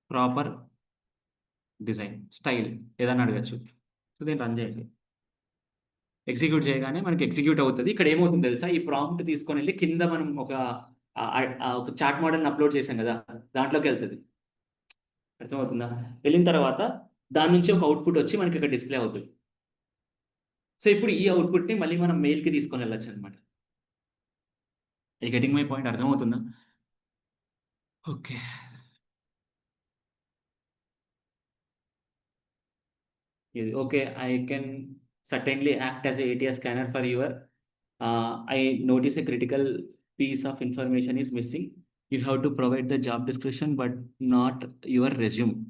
proper design style ఏదన్నా అడగచ్చు. So దీన్ని రన్ చేయండి. Execute చేయగానే మనకి ఎగ్జిక్యూట్ అవుతది. ఇక్కడ ఏమవుతుందో తెలుసా? ఈ ప్రాంప్ట్ తీసుకొనెళ్ళి కింద మనం ఒక చాట్ మోడల్‌ని అప్‌లోడ్ చేసాం గదా! దాంట్లోకెళ్తది. అర్థమవుతుందా? వెళ్ళిన తర్వాత దాని నుంచి ఒక ఔట్‌పుట్ వచ్చి మనకి ఇక్కడ డిస్‌ప్లే అవుతది. సో ఇప్పుడు ఈ ఔట్‌పుట్‌ని మళ్ళీ మనం మెయిల్‌కి తీసుకొనెళ్ళొచ్చనమాట. ఐ గెట్టింగ్ మై పాయింట్ అర్థమవుతుందా? Okay. Okay, I can certainly act as a ATS scanner for your. I notice a critical piece of information is missing. You have to provide the job description, but not your resume.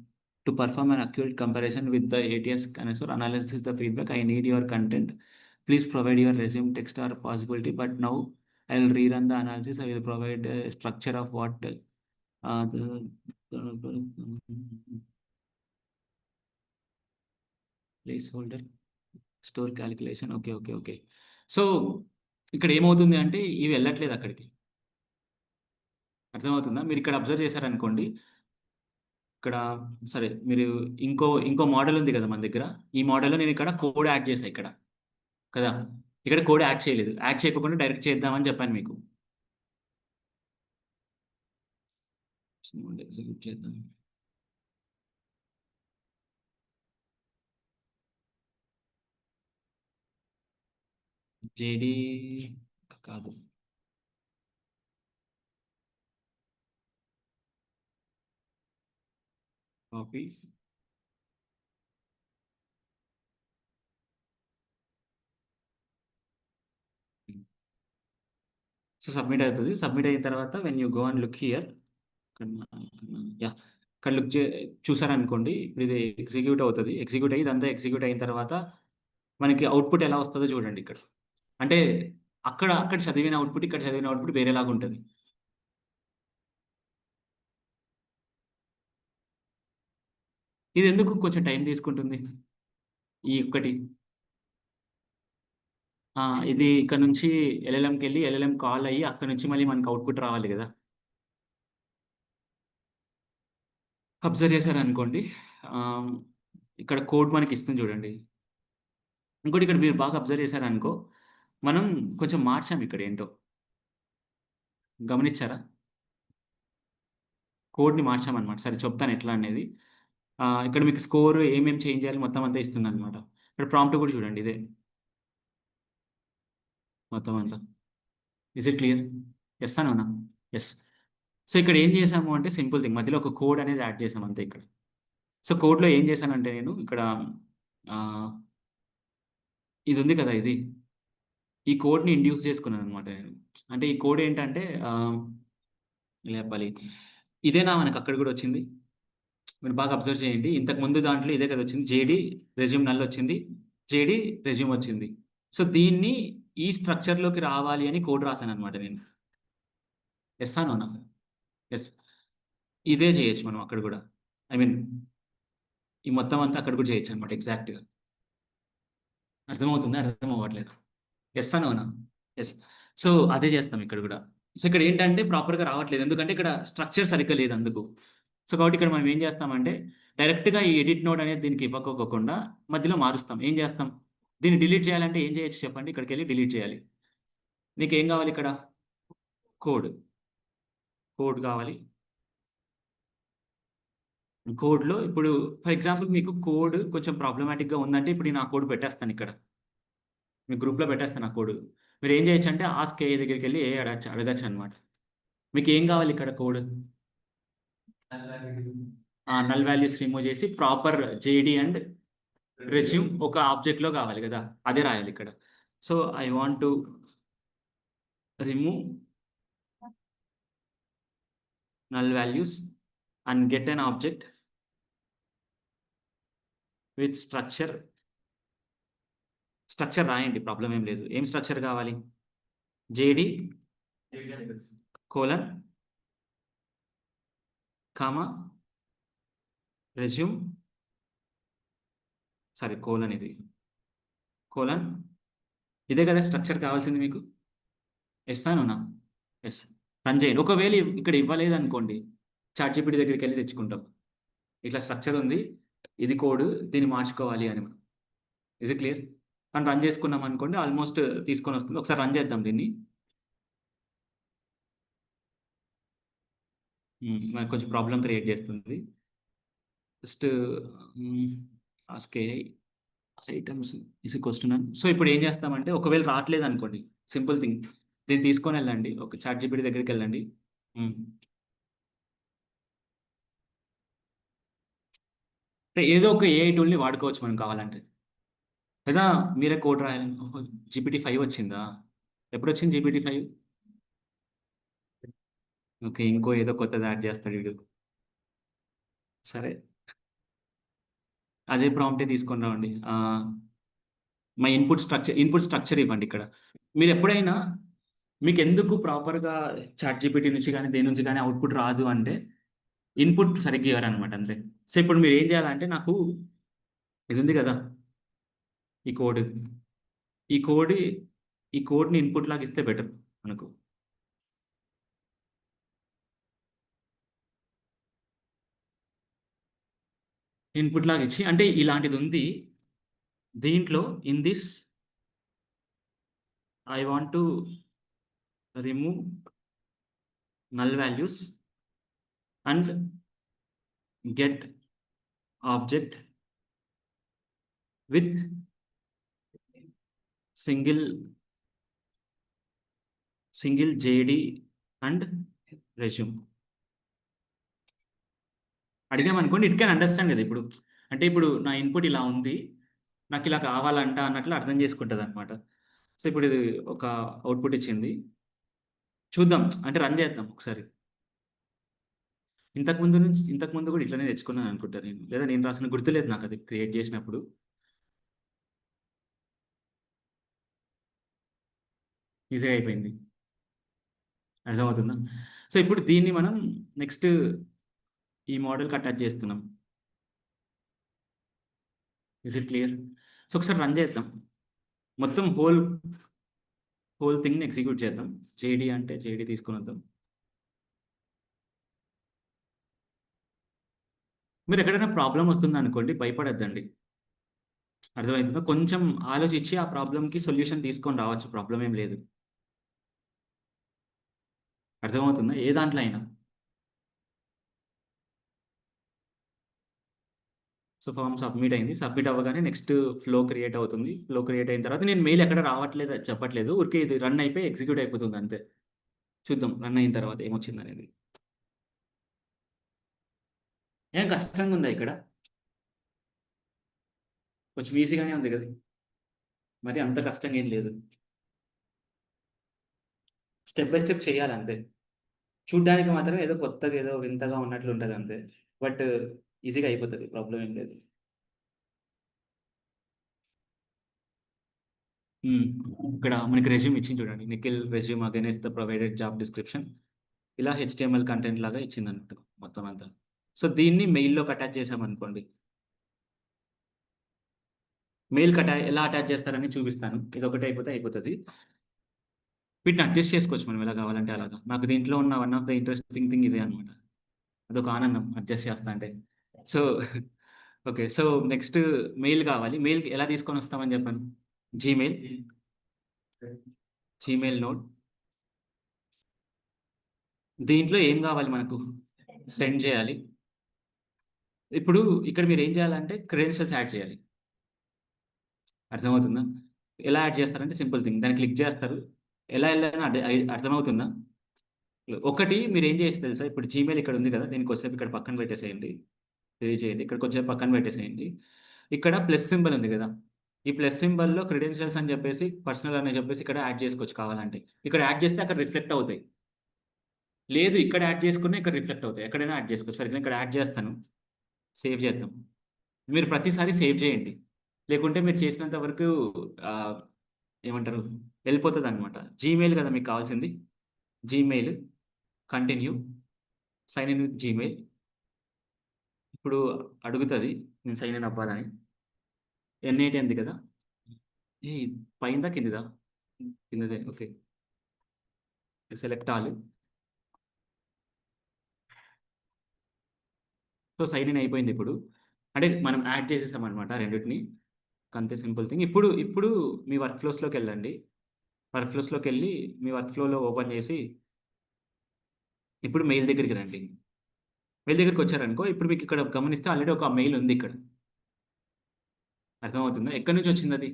To perform an accurate comparison with the ATS scanner or analysis the feedback, I need your content. Please provide your resume text or possibility. But now I will rerun the analysis. I will provide a structure of what the place holder store calculation. Okay. Okay. Okay. So, ఇక్కడ ఏమవుతుంది అంటే ఇవి వెళ్ళట్లేదు అక్కడికి. అర్థమవుతుందా? మీరిక్కడ observe చేశారనుకోండి. ఇక్కడ సరే మీరు ఇంకో మోడల్ ఉంది కదా మన దగ్గర. ఈ మోడల్‌లో నేనిక్కడ కోడ్ యాడ్ చేశా ఇక్కడ. కదా! ఇక్కడ కోడ్ యాడ్ చేయలేదు. యాడ్ చేయకుండా డైరెక్ట్ చేద్దామని చెప్పాను మీకు. ఎగ్జిక్యూట్ చేద్దాం. జేడీ కాదు. కాపీ. సో, సబ్మిట్ అవుతది. సబ్మిట్ అయిన తర్వాత when you go and look here yeah! ఇక్కడ చూసారనుకోండి. ఇప్పుడు ఇది ఎగ్జిక్యూట్ అవుతది. ఎగ్జిక్యూట్ అయ్యి ఇదంతా ఎగ్జిక్యూట్ అయిన తర్వాత మనకి ఔట్‌పుట్ ఎలా వస్తదో చూడండి ఇక్కడ. అంటే అక్కడ చదివిన ఔట్‌పుట్, ఇక్కడ చదివిన ఔట్‌పుట్ వేరేలాగుంటది. ఇదెందుకు కొంచెం టైం తీసుకుంటుంది? ఈ ఒక్కటి. ఇది ఇక్కడ నుంచి ఎల్ఎల్ఎంకెళ్ళి ఎల్ఎల్ఎం కాల్ అయ్యి అక్కడి నుంచి మళ్ళీ మనకి ఔట్‌పుట్ రావాలి గదా! అబ్జర్వ్ చేశారనుకోండి. ఆహ్, ఇక్కడ కోడ్ మనకిస్తుంది చూడండి. ఇంకోటి ఇక్కడ మీరు బాగా అబ్జర్వ్ చేశారనుకో, మనం కొంచెం మార్చాం ఇక్కడేంటో. గమనిచ్చారా? కోడ్‌ని మార్చామనమాట. సరే చెప్తాను ఎట్లా అనేది. ఇక్కడ మీకు స్కోర్ ఏమేం చేంజ్ చేయాలి మొత్తం అంతా ఇస్తుందనమాట. ఇక్కడ ప్రాంప్ట్ కూడా చూడండి ఇదే. మొత్తం అంతా. Is it clear? యెస్ ఆ? నోనా? యెస్. సో, ఇక్కడ ఏం చేశాము అంటే సింపుల్ థింగ్. మధ్యలో ఒక కోడ్ అనేది యాడ్ చేశాం అంతే ఇక్కడ. సో, కోడ్‌లో ఏం చేశానంటే నేను ఇక్కడ ఆహ్, ఇది ఉంది కదా! ఇది. ఈ కోడ్‌ని ఇండ్యూస్ చేసుకున్నాననమాట నేను. అంటే ఈ కోడ్ ఏంటంటే ఎలా చెప్పాలి? ఇదేనా మనకక్కడ గూడా వచ్చింది? మీరు బాగా అబ్జర్వ్ చేయండి. ఇంతకుముందు దాంట్లో ఇదే కదా వచ్చింది. జేడీ, రెజ్యూమ్ నల్ వచ్చింది. జేడీ, రెజ్యూమ్ వచ్చింది. సో, దీన్ని ఈ స్ట్రక్చర్‌లోకి రావాలి అని కోడ్ రాసాననమాట నేను. యెస్సా? నోనా? యెస్. ఇదే చేయొచ్చు మనం అక్కడ గూడా. ఐ మీన్ ఈ మొత్తం అంతా అక్కడ కూడా చేయొచ్చనమాట ఎగ్జాక్ట్‌గా. అర్థమవుతుందా? అర్థం అవ్వట్లేదా? యెస్సా? నోనా? యెస్. సో, అదే చేస్తాం ఇక్కడ గూడా. సో, ఇక్కడేంటంటే ప్రాపర్‌గా రావట్లేదు. ఎందుకంటే ఇక్కడ స్ట్రక్చర్ సరిగ్గా లేదందుకు. సో, కాబట్టి ఇక్కడ మనం ఏం చేస్తామంటే డైరెక్ట్‌గా ఈ ఎడిట్ నోడ్ అనేది దీనికి ఇవ్వకోకుండా మధ్యలో మారుస్తాం. ఏం చేస్తాం? దీన్ని డిలీట్ చేయాలంటే ఏం చేయొచ్చు చెప్పండి? ఇక్కడికెళ్ళి డిలీట్ చేయాలి. నీకేం కావాలిక్కడ? కోడ్. కోడ్ కావాలి. కోడ్‌లో ఇప్పుడు ఫర్ ఎగ్జాంపుల్ మీకు కోడ్ కొంచెం ప్రాబ్లమాటిక్‌గా ఉందంటే ఇప్పుడు నేను ఆ కోడ్ పెట్టేస్తానిక్కడ. మీ గ్రూప్‌లో పెట్టేస్తాను ఆ కోడ్. మీరేం చేయొచ్చంటే ఆస్క్ ఏఐ దగ్గరికెళ్ళి ఏఐ అడగొచ్చనమాట. మీకేం కావాలిక్కడ కోడ్? నల్ వాల్యూస్ రిమూవ్ చేసి ప్రాపర్ జేడీ అండ్ రెజ్యూమ్ ఒక ఆబ్జెక్ట్‌లో కావాలి గదా! అదే రాయాలిక్కడ. So, I want to remove null values and get an object with structure రాయండి. ప్రాబ్లమ్ ఏం లేదు. ఏం స్ట్రక్చర్ కావాలి? JD colon comma resume sorry colon ఇది. కోలన్ ఇదే కదా స్ట్రక్చర్ కావాల్సింది మీకు. యెస్సా? నోనా? యెస్. రన్ చేయండి. ఒకవేళ ఇక్కడ ఇవ్వలేదనుకోండి, చాట్‌జీపీటీ దగ్గరికెళ్లి తెచ్చుకుంటాం. ఇట్లా స్ట్రక్చర్ ఉంది. ఇది కోడ్ దీన్ని మార్చుకోవాలి అని. Is it clear? మనం రన్ చేసుకున్నామనుకోండి ఆల్‌మోస్ట్ తీసుకొనొస్తుంది. ఒకసారి రన్ చేద్దాం దీన్ని. మనకు కొంచెం ప్రాబ్లమ్ క్రియేట్ చేస్తుంది. Just hmm. Ask AI items is equals to none. So, ఇప్పుడు ఏం చేస్తామంటే ఒకవేళ రాట్లేదనుకోండి, సింపుల్ థింగ్. దీన్ని తీసుకొనెళ్ళండి. ఒక చాట్‌జీపీటీ దగ్గరికెళ్ళండి. హ్మ్. అంటే ఏదో ఒక ఏఐ టూల్‌ని వాడుకోవచ్చు మనం కావాలంటే. లేదా మీరే కోడ్ రాయాలని ఓహో! జీపీటీ 5 వచ్చిందా? ఎప్పుడొచ్చింది జీపీటీ 5? ఓకే. ఇంకో ఏదో కొత్తది యాడ్ చేస్తాడు ఈడు. సరే. అదే ప్రాంప్టే తీసుకొని రావండి. మై ఇన్‌పుట్ స్ట్రక్చర్ ఇవ్వండి ఇక్కడ. మీరెప్పుడైనా మీకెందుకు ప్రాపర్‌గా చాట్‌జీపీటీ నుంచి గాని, దేని నుంచి గాని అవుట్‌పుట్ రాదు అంటే, ఇన్‌పుట్ సరిగ్గా ఇవ్వరనమాట అంతే. సో, ఇప్పుడు మీరేం చేయాలంటే నాకు ఇదుంది గదా! ఈ కోడ్. ఈ కోడ్ ఈ కోడ్‌ని ఇన్‌పుట్ లాగా ఇస్తే బెటర్ మనకు. ఇన్‌పుట్ లాగా ఇచ్చి అంటే ఇలాంటిదుంది. దీంట్లో in this I want to remove null values and get object with single JD and resume. అడిగామనుకోండి ఇట్ కెన్ అండర్‌స్టాండ్ గదా! ఇప్పుడు. అంటే ఇప్పుడు నా ఇన్‌పుట్ ఇలా ఉంది. నాకిలా కావాలంట అన్నట్లు అర్థం చేసుకుంటదనమాట. సో, ఇప్పుడు ఇది ఒక అవుట్‌పుట్ ఇచ్చింది. చూద్దాం. అంటే రన్ చేద్దాం ఒకసారి. ఇంతకు ముందు గూడా ఇట్లనే తెచ్చుకున్నాను అనుకుంటా నేను. లేదా నేను రాసిన గుర్తులేదు నాకది క్రియేట్ చేసినప్పుడు. ఈజీగా అయిపోయింది. అర్థమవుతుందా? సో, ఇప్పుడు దీన్ని మనం నెక్స్ట్ ఈ మోడల్‌కి అటాచ్ చేస్తున్నాం. Is it clear? సో, ఒకసారి రన్ చేద్దాం. మొత్తం హోల్ థింగ్‌ని ఎగ్జిక్యూట్ చేద్దాం. జేడీ అంటే జేడీ తీసుకొనొద్దాం. మీరెక్కడైనా ప్రాబ్లమ్ వస్తుందనుకోండి భయపడొద్దండి. అర్థమవుతుందా? కొంచెం ఆలోచించి ఆ ప్రాబ్లమ్‌కి సొల్యూషన్ తీసుకొని రావచ్చు. ప్రాబ్లమ్ ఏం లేదు. అర్థమవుతుందా? ఏ దాంట్లో అయినా. సో, ఫార్మ్ సబ్మిట్ అయింది. సబ్మిట్ అవ్వగానే నెక్స్ట్ ఫ్లో క్రియేట్ అవుతుంది. ఫ్లో క్రియేట్ అయిన తర్వాత నేను మెయిల్ ఎక్కడ రావట్లేదు చెప్పట్లేదు. ఊరికే ఇది రన్ అయిపోయి ఎగ్జిక్యూట్ అయిపోతుంది అంతే. చూద్దాం రన్ అయిన తర్వాత ఏమొచ్చిందనేది. ఏం కష్టంగా ఉందా ఇక్కడ? కొంచెం ఈజీగానే ఉంది గదా! మరి అంత కష్టంగా ఏం లేదు. స్టెప్ బై స్టెప్ చేయాలంతే. చూడ్డానికి మాత్రం ఏదో కొత్తగా ఏదో వింతగా ఉన్నట్లు ఉంటదంతే. బట్ ఈజీగా అయిపోతది. ప్రాబ్లమ్ ఏం లేదు. హ్మ్. ఇక్కడ మనకి రెజ్యూమ్ ఇచ్చింది చూడండి. Nikhil resume against the provided job description. ఇలా హెచ్‌టీఎంఎల్ కంటెంట్ లాగా ఇచ్చిందన్నట్టు మొత్తం అంతా. సో, దీన్ని మెయిల్‌లోకి అటాచ్ చేశామనుకోండి. మెయిల్‌కి ఎలా అటాచ్ చేస్తారని చూపిస్తాను. ఇదొకటి అయిపోతే అయిపోతది. వీటిని అడ్జస్ట్ చేసుకోవచ్చు మనం ఎలా కావాలంటే అలాగా. నాకు దీంట్లో ఉన్న one of the interesting thing ఇదే అన్నమాట. అదొక ఆనందం అడ్జస్ట్ చేస్తా అంటే. So, okay. So, next mail కావాలి. మెయిల్‌కి ఎలా తీసుకొనొస్తామని చెప్పాను? Gmail, Gmail note. దీంట్లో ఏం కావాలి మనకు? సెండ్ చేయాలి. ఇప్పుడు ఇక్కడ మీరేం చేయాలంటే క్రెడెన్షియల్స్ యాడ్ చేయాలి. అర్థమవుతుందా? ఎలా యాడ్ చేస్తారంటే సింపుల్ థింగ్. దాన్ని క్లిక్ చేస్తారు. ఎలా ఎళ్ళాలని అర్థమవుతుందా? ఒకటి మీరేం చేయొచ్చు తెలుసా? ఇప్పుడు జీమెయిల్ ఇక్కడ ఉంది కదా! దీన్ని కొద్దిసేపు ఇక్కడ పక్కన పెట్టేసేయండి. డిలీట్ చేయండి. ఇక్కడ కొంచెంసేపు పక్కన పెట్టేసేయండి. ఇక్కడ ప్లస్ సింబల్ ఉంది గదా! ఈ ప్లస్ సింబల్‌లో క్రెడెన్షియల్స్ అని చెప్పేసి, పర్సనల్ అని చెప్పేసి ఇక్కడ యాడ్ చేసుకోవచ్చు కావాలంటే. ఇక్కడ యాడ్ చేస్తే అక్కడ రిఫ్లెక్ట్ అవుతాయి. లేదు ఇక్కడ యాడ్ చేసుకున్నా ఇక్కడ రిఫ్లెక్ట్ అవుతాయి. ఎక్కడైనా యాడ్ చేసుకోవచ్చు. ఫర్ ఎగ్జాంపుల్ ఇక్కడ యాడ్ చేస్తాను. సేవ్ చేద్దాం. మీరు ప్రతిసారి సేవ్ చేయండి. లేకుంటే మీరు చేసినంత వరకు ఆహ్, ఏమంటారు? ఎళ్ళిపోతదనమాట. జీమెయిల్ గదా మీకు కావాల్సింది. Gmail, continue, sign in with Gmail. ఇప్పుడు అడుగుతది నేను సైన్ ఇన్ అవ్వాలని. N8 అంది కదా! ఏయ్! పైనదా? కిందదా? కిందదే. Okay. Select all. So, sign in అయిపోయింది ఇప్పుడు. అంటే మనం యాడ్ చేసేసామనమాట రెండిటిని. అంతే సింపుల్ థింగ్. ఇప్పుడు మీ వర్క్ ఫ్లోస్‌లోకెళ్ళండి. వర్క్ ఫ్లోస్‌లోకెళ్ళి మీ వర్క్ ఫ్లోలో ఓపెన్ చేసి, ఇప్పుడు మెయిల్ దగ్గరికి రండి. మెయిల్ దగ్గరికొచ్చారనుకో, ఇప్పుడు మీకిక్కడ గమనిస్తే ఆల్రెడీ ఒక మెయిల్ ఉంది ఇక్కడ. అర్థమవుతుందా? ఎక్కడి నుంచొచ్చిందది?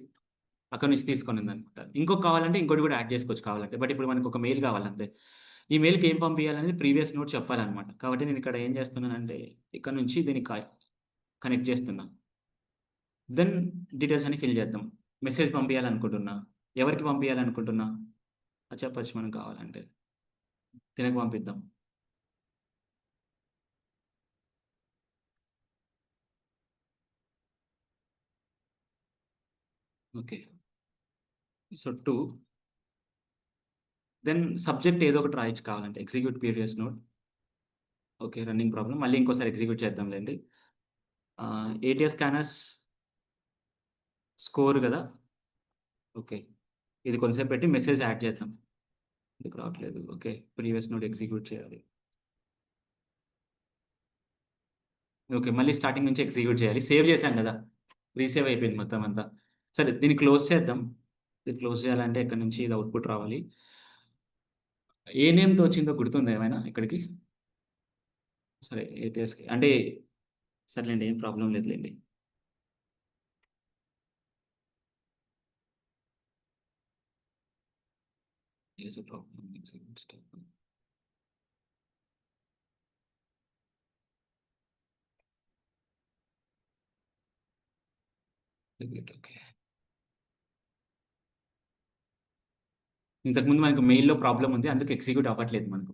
అక్కడి నుంచి తీసుకొనిందనమాట. ఇంకోటి కావాలంటే ఇంకోటి కూడా యాడ్ చేసుకోవచ్చు కావాలంటే. బట్ ఇప్పుడు మనకొక మెయిల్ కావాలంతే. ఈ మెయిల్‌కి ఏం పంపియాలనేది ప్రీవియస్ నోట్ చెప్పాలనమాట. కాబట్టి నేనిక్కడ ఏం చేస్తున్నానంటే, ఇక్కడ నుంచి దీన్ని కనెక్ట్ చేస్తున్నా. దెన్ డీటెయిల్స్ అన్ని ఫిల్ చేద్దాం. మెసేజ్ పంపియాలనుకుంటున్నా. ఎవరికి పంపియాలనుకుంటున్నా? అది చెప్పొచ్చు మనం కావాలంటే. తినకు పంపిద్దాం. ఓకే. సో, 2 దెన్ సబ్జెక్ట్ ఏదో ఒకటి రాయొచ్చు కావాలంటే. Execute previous note. Okay. Running problem. మళ్ళీ ఇంకోసారి ఎగ్జిక్యూట్ చేద్దాంలెండి. ఏటీఎస్ స్కానర్స్ స్కోర్ గదా! ఓకే. ఇది కొంతసేపు పెట్టి మెసేజ్ యాడ్ చేద్దాం. ఎందుకు రావట్లేదు? ఓకే. ప్రీవియస్ నోట్ ఎగ్జిక్యూట్ చేయాలి. ఓకే. మళ్ళీ స్టార్టింగ్ నుంచి ఎగ్జిక్యూట్ చేయాలి. సేవ్ చేశాం గదా! రీసేవ్ అయిపోయింది మొత్తం అంతా. సరే దీన్ని క్లోజ్ చేద్దాం. ఇది క్లోజ్ చేయాలంటే ఇక్కడి నుంచి ఇది అవుట్‌పుట్ రావాలి. ఏ నేమ్‌తో వచ్చిందో గుర్తుందా ఏమైనా ఇక్కడికి? సరే ఏటీఎస్‌కి అంటే సర్లేండి ఏం ప్రాబ్లమ్ లేదులెండి. ఏజ్ ప్రాబ్లమ్ ఎగ్జిక్యూట్ స్టెప్. ఓకే. ఇంతకుముందు మనకు మెయిల్‌లో ప్రాబ్లమ్ ఉంది. అందుకే ఎగ్జిక్యూట్ అవ్వట్లేదు మనకు.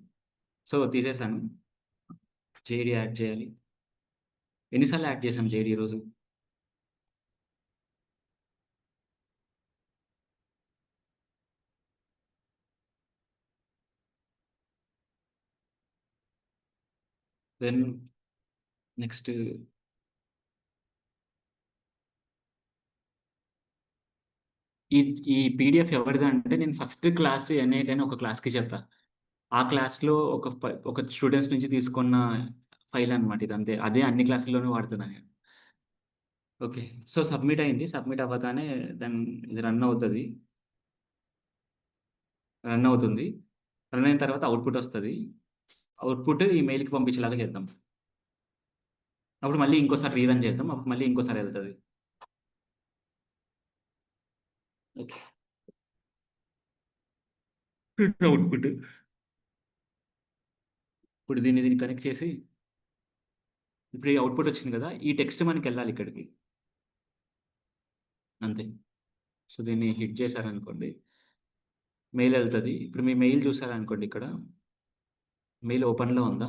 సో తీసేసాను. జేడీ యాడ్ చేయాలి. ఎన్ని సార్లు యాడ్ చేసాం జేడీ ఈరోజు? దెన్ నెక్స్ట్ ఈ ఈ పీడీఎఫ్ ఎవరిదంటే నేను ఫస్ట్ క్లాస్ ఎన్8 అని ఒక క్లాస్‌కి చెప్పా. ఆ క్లాస్‌లో ఒక స్టూడెంట్స్ నుంచి తీసుకున్న ఫైల్ అన్నమాట ఇదంతే. అదే అన్ని క్లాసుల్లోనూ వాడుతున్నా నేను. ఓకే. సో, సబ్మిట్ అయింది. సబ్మిట్ అవ్వగానే దెన్ ఇది రన్ అవుతది. రన్ అవుతుంది. రన్ అయిన తర్వాత అవుట్‌పుట్ ఒస్తది. అవుట్‌పుట్ ఈ మెయిల్‌కి పంపించేలాగా చేద్దాం. అప్పుడు మళ్ళీ ఇంకోసారి రీరన్ చేద్దాం. అప్పుడు మళ్ళీ ఇంకోసారి ఎళ్తది. ఓకే. అవుట్‌పుట్. ఇప్పుడు దీన్ని కనెక్ట్ చేసి ఇప్పుడు ఈ అవుట్‌పుట్ వచ్చింది కదా! ఈ టెక్స్ట్ మనకెళ్ళాలి ఇక్కడికి. అంతే. సో, దీన్ని హిట్ చేశారనుకోండి మెయిల్ ఎళ్తది. ఇప్పుడు మీ మెయిల్ చూసారనుకోండి ఇక్కడ. మెయిల్ ఓపెన్‌లో ఉందా?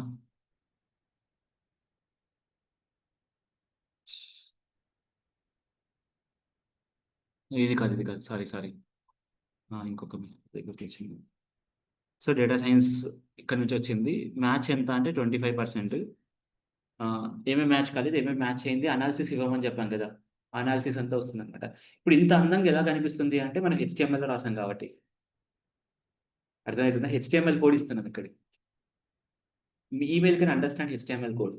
ఇది కాదు, ఇది కాదు. Sorry, sorry. ఇంకొక మెయిల్ దగ్గరికొచ్చింది. సో, డేటా సైన్స్ ఇక్కడి నుంచొచ్చింది. మ్యాచ్ ఎంత అంటే 25%. ఏమేం మ్యాచ్ కాలేదు, ఏమేం మ్యాచ్ అయింది అనాలిసిస్ ఇవ్వమని చెప్పాం కదా! అనాలిసిస్ అంతా వస్తుందనమాట. ఇప్పుడు ఇంత అందంగా ఎలా కనిపిస్తుంది అంటే మనం హెచ్‌టీఎంఎల్‌లో రాసాం కాబట్టి. అర్థమవుతుందా? హెచ్‌టీఎంఎల్ కోడ్ ఇస్తున్నాం ఇక్కడికి. మీ email can understand HTML code.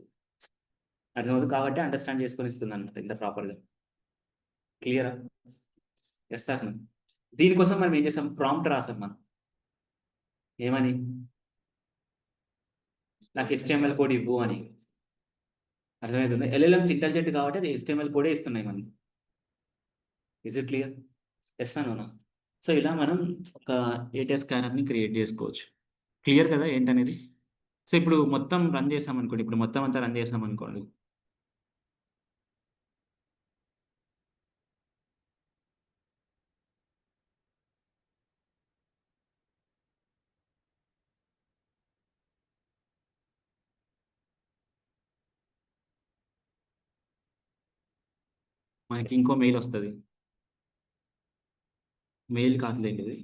అర్థమవుతుంది కాబట్టి అండర్‌స్టాండ్ చేసుకొని ఇస్తుందనమాట ఇంత ప్రాపర్‌గా. క్లియరా? Yes or no? దీనికోసం మనం ఏం చేసాం ప్రాంప్ట్ రాసాం మనం. ఏమని? నాకు హెచ్‌టీఎంఎల్ కోడ్ ఇవ్వు అని. అర్థమవుతుందా? ఎల్ఎల్ఎమ్స్ ఇంటెలిజెంట్ కాబట్టి అది హెచ్‌టీఎంఎల్ కోడే ఇస్తున్నాయి మనకి. Is it clear? Yes or నోనా? సో, ఇలా మనం ఒక ఏటీఎస్ స్కానర్‌ని క్రియేట్ జేసుకోవచ్చు. క్లియర్ కదా ఏంటనేది? సో, ఇప్పుడు మొత్తం రన్ చేశామనుకోండి. ఇప్పుడు మొత్తం అంతా రన్ చేశామనుకోండి. మనకి ఇంకో మెయిల్ ఒస్తది. మెయిల్ కాదులెండి ఇది.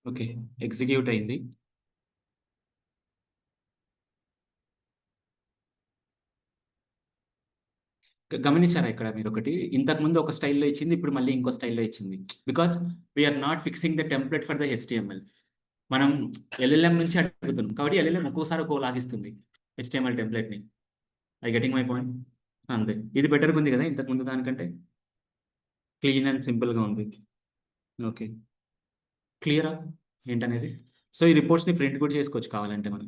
ఓకే. ఎగ్జిక్యూట్ అయింది. గమనించారా ఇక్కడ మీరొకటి? ఇంతకుముందు ఒక స్టైల్‌లో ఇచ్చింది. ఇప్పుడు మళ్ళీ ఇంకో స్టైల్‌లో ఇచ్చింది. Because we are not fixing the template for the HTML. మనం ఎల్ఎల్ఎం నుంచి అడుగుతున్నాం. కాబట్టి ఎల్ఎల్ఎం ఒక్కోసారి ఒక్కోలాగిస్తుంది హెచ్‌టీఎంఎల్ టెంప్లేట్‌ని. I getting my point? అంతే. ఇది బెటర్‌గుంది గదా! ఇంతకుముందు దానికంటే. క్లీన్ అండ్ సింపుల్‌గా ఉంది. ఓకే. క్లియరా ఏంటనేది? సో, ఈ రిపోర్ట్స్‌ని ప్రింట్ కూడా చేసుకోవచ్చు కావాలంటే మనం.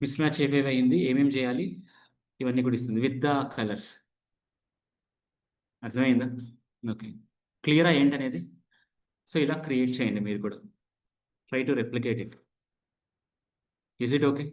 మిస్ మ్యాచ్ ఏవేవి అయింది, ఏమేం చేయాలి, ఇవన్నీ కూడా ఇస్తుంది. With the colours. అర్థమైందా? ఓకే. క్లియరా ఏంటనేది? సో, ఇలా క్రియేట్ చేయండి మీరు కూడా. Try to replicate it. Is it okay?